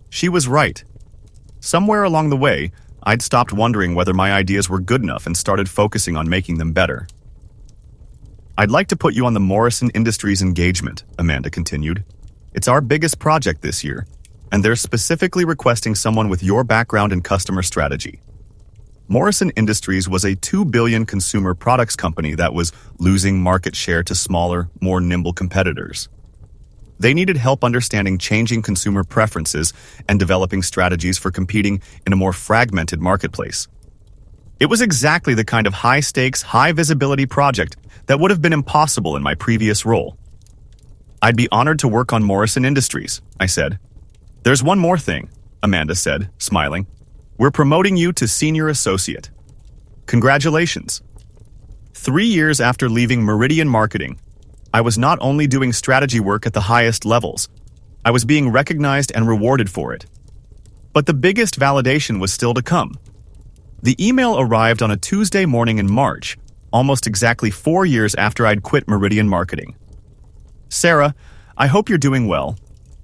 She was right. Somewhere along the way, I'd stopped wondering whether my ideas were good enough and started focusing on making them better. "I'd like to put you on the Morrison Industries engagement," Amanda continued. "It's our biggest project this year, and they're specifically requesting someone with your background in customer strategy." Morrison Industries was a $2 billion consumer products company that was losing market share to smaller, more nimble competitors. They needed help understanding changing consumer preferences and developing strategies for competing in a more fragmented marketplace. It was exactly the kind of high-stakes, high-visibility project that would have been impossible in my previous role. "I'd be honored to work on Morrison Industries," I said. "There's one more thing," Amanda said, smiling. "We're promoting you to senior associate." Congratulations. 3 years after leaving Meridian Marketing, I was not only doing strategy work at the highest levels, I was being recognized and rewarded for it. But the biggest validation was still to come. The email arrived on a Tuesday morning in March, almost exactly 4 years after I'd quit Meridian Marketing. "Sarah, I hope you're doing well.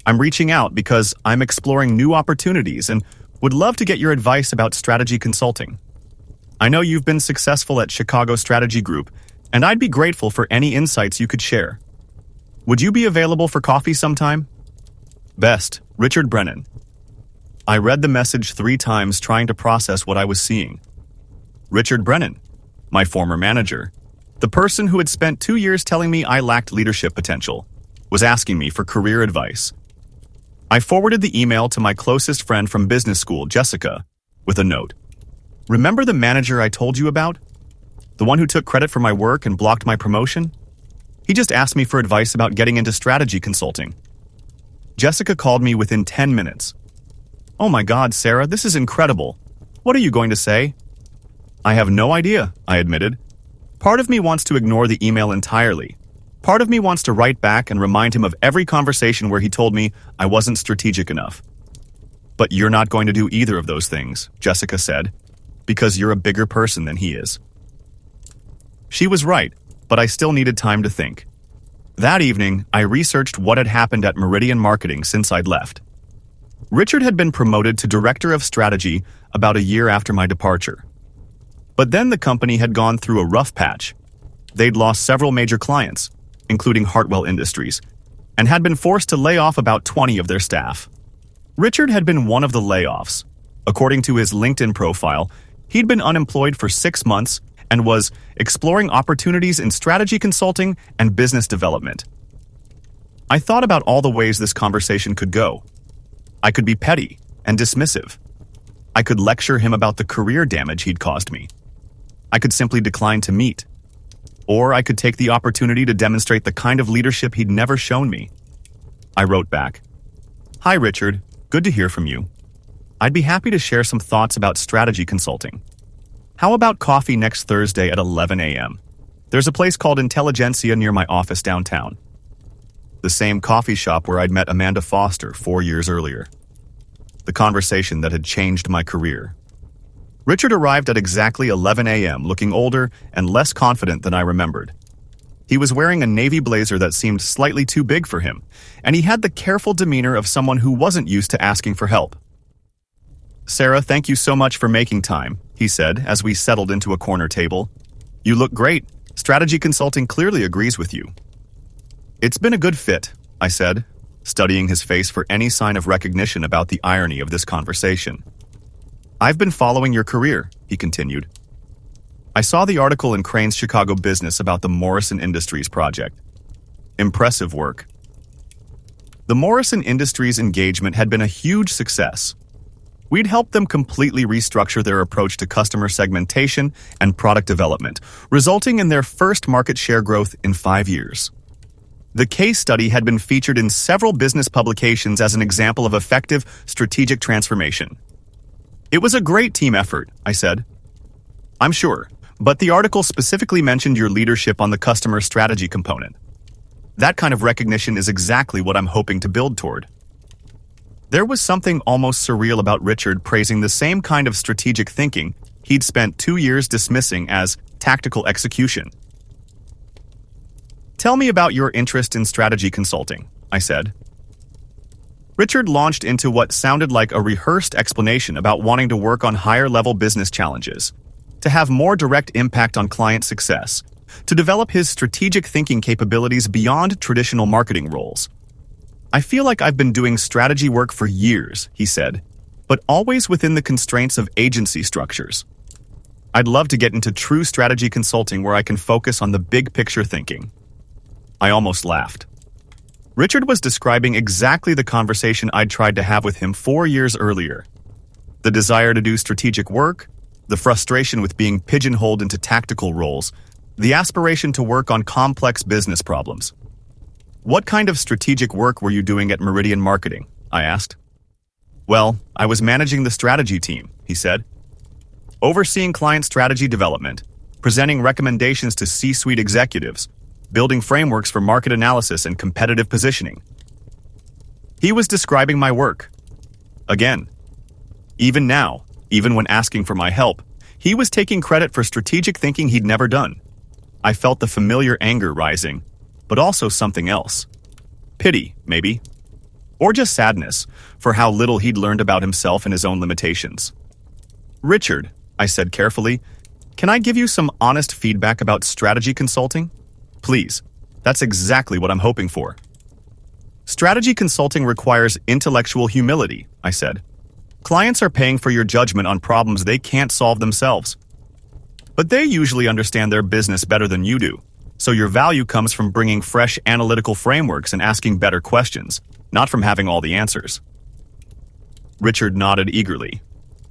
I'm reaching out because I'm exploring new opportunities and would love to get your advice about strategy consulting. I know you've been successful at Chicago Strategy Group, and I'd be grateful for any insights you could share. Would you be available for coffee sometime? Best, Richard Brennan." I read the message 3 times trying to process what I was seeing. Richard Brennan, my former manager, the person who had spent 2 years telling me I lacked leadership potential, was asking me for career advice. I forwarded the email to my closest friend from business school, Jessica, with a note. "Remember the manager I told you about? The one who took credit for my work and blocked my promotion? He just asked me for advice about getting into strategy consulting." Jessica called me within 10 minutes. "Oh my God, Sarah, this is incredible. What are you going to say?" "I have no idea," I admitted. "Part of me wants to ignore the email entirely, Part of me wants to write back and remind him of every conversation where he told me I wasn't strategic enough. But you're not going to do either of those things, Jessica said, because you're a bigger person than he is. She was right, but I still needed time to think. That evening, I researched what had happened at Meridian Marketing since I'd left. Richard had been promoted to Director of Strategy about a year after my departure. But then the company had gone through a rough patch. They'd lost several major clients, including Hartwell Industries, and had been forced to lay off about 20 of their staff. Richard had been one of the layoffs. According to his LinkedIn profile, he'd been unemployed for 6 months and was exploring opportunities in strategy consulting and business development. I thought about all the ways this conversation could go. I could be petty and dismissive. I could lecture him about the career damage he'd caused me. I could simply decline to meet. Or I could take the opportunity to demonstrate the kind of leadership he'd never shown me. I wrote back, "Hi, Richard. Good to hear from you. I'd be happy to share some thoughts about strategy consulting. How about coffee next Thursday at 11 a.m.? There's a place called Intelligentsia near my office downtown. The same coffee shop where I'd met Amanda Foster 4 years earlier. The conversation that had changed my career." Richard arrived at exactly 11 a.m., looking older and less confident than I remembered. He was wearing a navy blazer that seemed slightly too big for him, and he had the careful demeanor of someone who wasn't used to asking for help. "Sarah, thank you so much for making time," he said as we settled into a corner table. "You look great. Strategy consulting clearly agrees with you." "It's been a good fit," I said, studying his face for any sign of recognition about the irony of this conversation. "I've been following your career," he continued. "I saw the article in Crane's Chicago Business about the Morrison Industries project. Impressive work." The Morrison Industries engagement had been a huge success. We'd helped them completely restructure their approach to customer segmentation and product development, resulting in their first market share growth in 5 years. The case study had been featured in several business publications as an example of effective strategic transformation. "It was a great team effort," I said. "I'm sure, but the article specifically mentioned your leadership on the customer strategy component. That kind of recognition is exactly what I'm hoping to build toward." There was something almost surreal about Richard praising the same kind of strategic thinking he'd spent 2 years dismissing as tactical execution. "Tell me about your interest in strategy consulting," I said. Richard launched into what sounded like a rehearsed explanation about wanting to work on higher-level business challenges, to have more direct impact on client success, to develop his strategic thinking capabilities beyond traditional marketing roles. "I feel like I've been doing strategy work for years," he said, "but always within the constraints of agency structures. I'd love to get into true strategy consulting where I can focus on the big-picture thinking." I almost laughed. Richard was describing exactly the conversation I'd tried to have with him 4 years earlier. The desire to do strategic work, the frustration with being pigeonholed into tactical roles, the aspiration to work on complex business problems. "What kind of strategic work were you doing at Meridian Marketing?" I asked. "Well, I was managing the strategy team," he said. "Overseeing client strategy development, presenting recommendations to C-suite executives, building frameworks for market analysis and competitive positioning." He was describing my work. Again, even now, even when asking for my help, he was taking credit for strategic thinking he'd never done. I felt the familiar anger rising, but also something else. Pity, maybe. Or just sadness for how little he'd learned about himself and his own limitations. "Richard," I said carefully, "can I give you some honest feedback about strategy consulting? Please, that's exactly what I'm hoping for." "Strategy consulting requires intellectual humility," I said. "Clients are paying for your judgment on problems they can't solve themselves. But they usually understand their business better than you do, so your value comes from bringing fresh analytical frameworks and asking better questions, not from having all the answers." Richard nodded eagerly.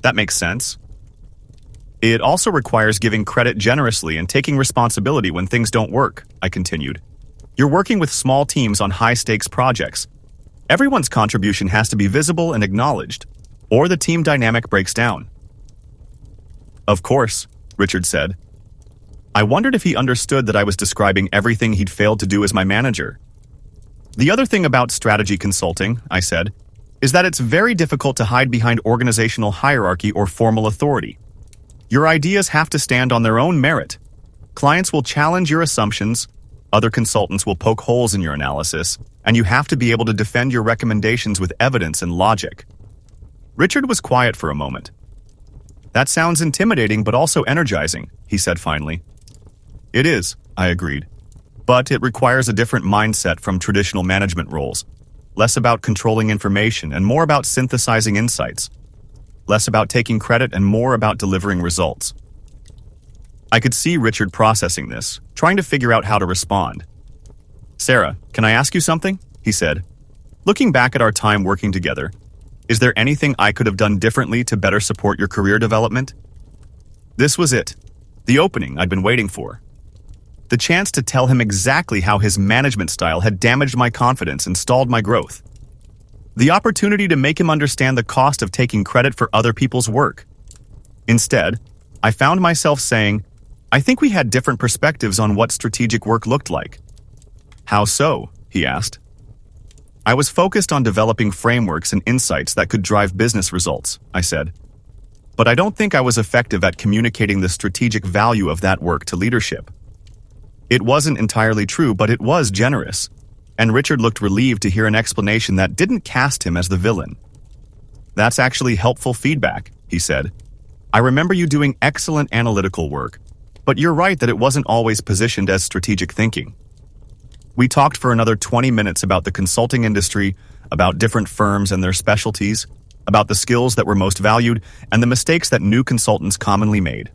"That makes sense." "It also requires giving credit generously and taking responsibility when things don't work," I continued. "You're working with small teams on high-stakes projects. Everyone's contribution has to be visible and acknowledged, or the team dynamic breaks down." "Of course," Richard said. I wondered if he understood that I was describing everything he'd failed to do as my manager. The other thing about strategy consulting, I said, is that it's very difficult to hide behind organizational hierarchy or formal authority. Your ideas have to stand on their own merit. Clients will challenge your assumptions, other consultants will poke holes in your analysis, and you have to be able to defend your recommendations with evidence and logic. Richard was quiet for a moment. That sounds intimidating but also energizing, he said finally. It is, I agreed. But it requires a different mindset from traditional management roles. Less about controlling information and more about synthesizing insights. Less about taking credit and more about delivering results. I could see Richard processing this, trying to figure out how to respond. Sarah, can I ask you something? He said. Looking back at our time working together, is there anything I could have done differently to better support your career development? This was it, the opening I'd been waiting for. The chance to tell him exactly how his management style had damaged my confidence and stalled my growth. The opportunity to make him understand the cost of taking credit for other people's work. Instead, I found myself saying, I think we had different perspectives on what strategic work looked like. How so? He asked. I was focused on developing frameworks and insights that could drive business results, I said. But I don't think I was effective at communicating the strategic value of that work to leadership. It wasn't entirely true, but it was generous, and Richard looked relieved to hear an explanation that didn't cast him as the villain. That's actually helpful feedback, he said. I remember you doing excellent analytical work, but you're right that it wasn't always positioned as strategic thinking. We talked for another 20 minutes about the consulting industry, about different firms and their specialties, about the skills that were most valued, and the mistakes that new consultants commonly made.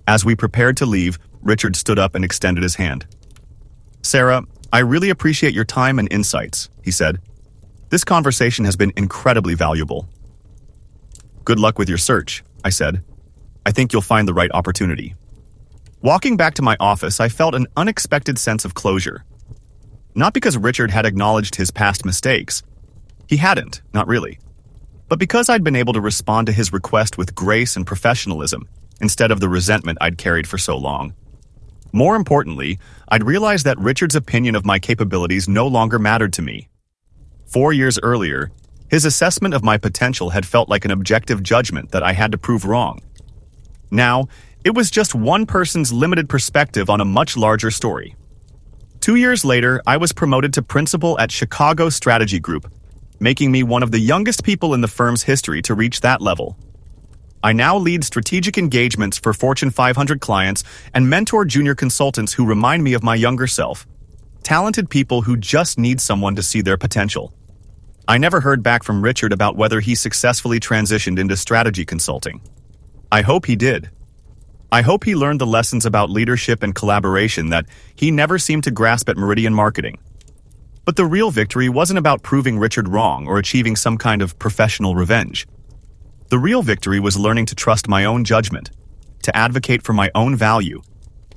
As we prepared to leave, Richard stood up and extended his hand. Sarah, I really appreciate your time and insights, he said. This conversation has been incredibly valuable. Good luck with your search, I said. I think you'll find the right opportunity. Walking back to my office, I felt an unexpected sense of closure. Not because Richard had acknowledged his past mistakes. He hadn't, not really. But because I'd been able to respond to his request with grace and professionalism, instead of the resentment I'd carried for so long. More importantly, I'd realized that Richard's opinion of my capabilities no longer mattered to me. 4 years earlier, his assessment of my potential had felt like an objective judgment that I had to prove wrong. Now, it was just one person's limited perspective on a much larger story. 2 years later, I was promoted to principal at Chicago Strategy Group, making me one of the youngest people in the firm's history to reach that level. I now lead strategic engagements for Fortune 500 clients and mentor junior consultants who remind me of my younger self. Talented people who just need someone to see their potential. I never heard back from Richard about whether he successfully transitioned into strategy consulting. I hope he did. I hope he learned the lessons about leadership and collaboration that he never seemed to grasp at Meridian Marketing. But the real victory wasn't about proving Richard wrong or achieving some kind of professional revenge. The real victory was learning to trust my own judgment, to advocate for my own value,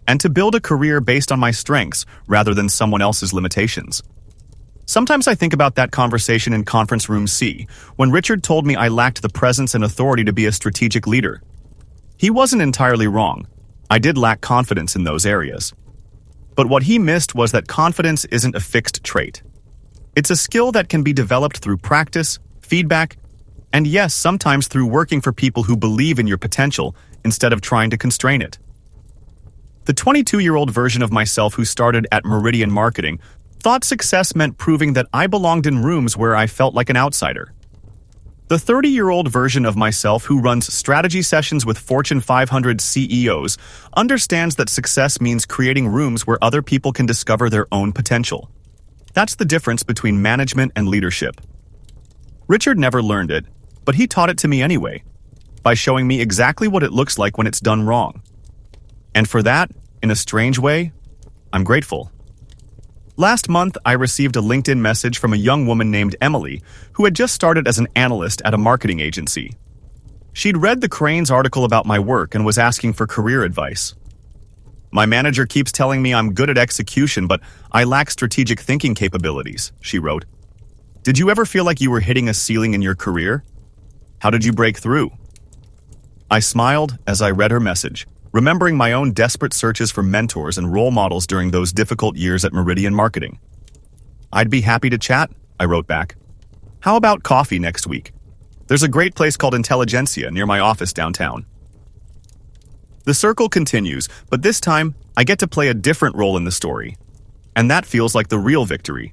and to build a career based on my strengths rather than someone else's limitations. Sometimes I think about that conversation in Conference Room C, when Richard told me I lacked the presence and authority to be a strategic leader. He wasn't entirely wrong. I did lack confidence in those areas. But what he missed was that confidence isn't a fixed trait. It's a skill that can be developed through practice, feedback, and yes, sometimes through working for people who believe in your potential instead of trying to constrain it. The 22-year-old version of myself who started at Meridian Marketing thought success meant proving that I belonged in rooms where I felt like an outsider. The 30-year-old version of myself who runs strategy sessions with Fortune 500 CEOs understands that success means creating rooms where other people can discover their own potential. That's the difference between management and leadership. Richard never learned it, but he taught it to me anyway, by showing me exactly what it looks like when it's done wrong. And for that, in a strange way, I'm grateful. Last month, I received a LinkedIn message from a young woman named Emily, who had just started as an analyst at a marketing agency. She'd read the Crane's article about my work and was asking for career advice. My manager keeps telling me I'm good at execution, but I lack strategic thinking capabilities, she wrote. Did you ever feel like you were hitting a ceiling in your career? How did you break through? I smiled as I read her message, remembering my own desperate searches for mentors and role models during those difficult years at Meridian Marketing. "I'd be happy to chat," I wrote back. "How about coffee next week? There's a great place called Intelligentsia near my office downtown." The circle continues, but this time, I get to play a different role in the story. And that feels like the real victory.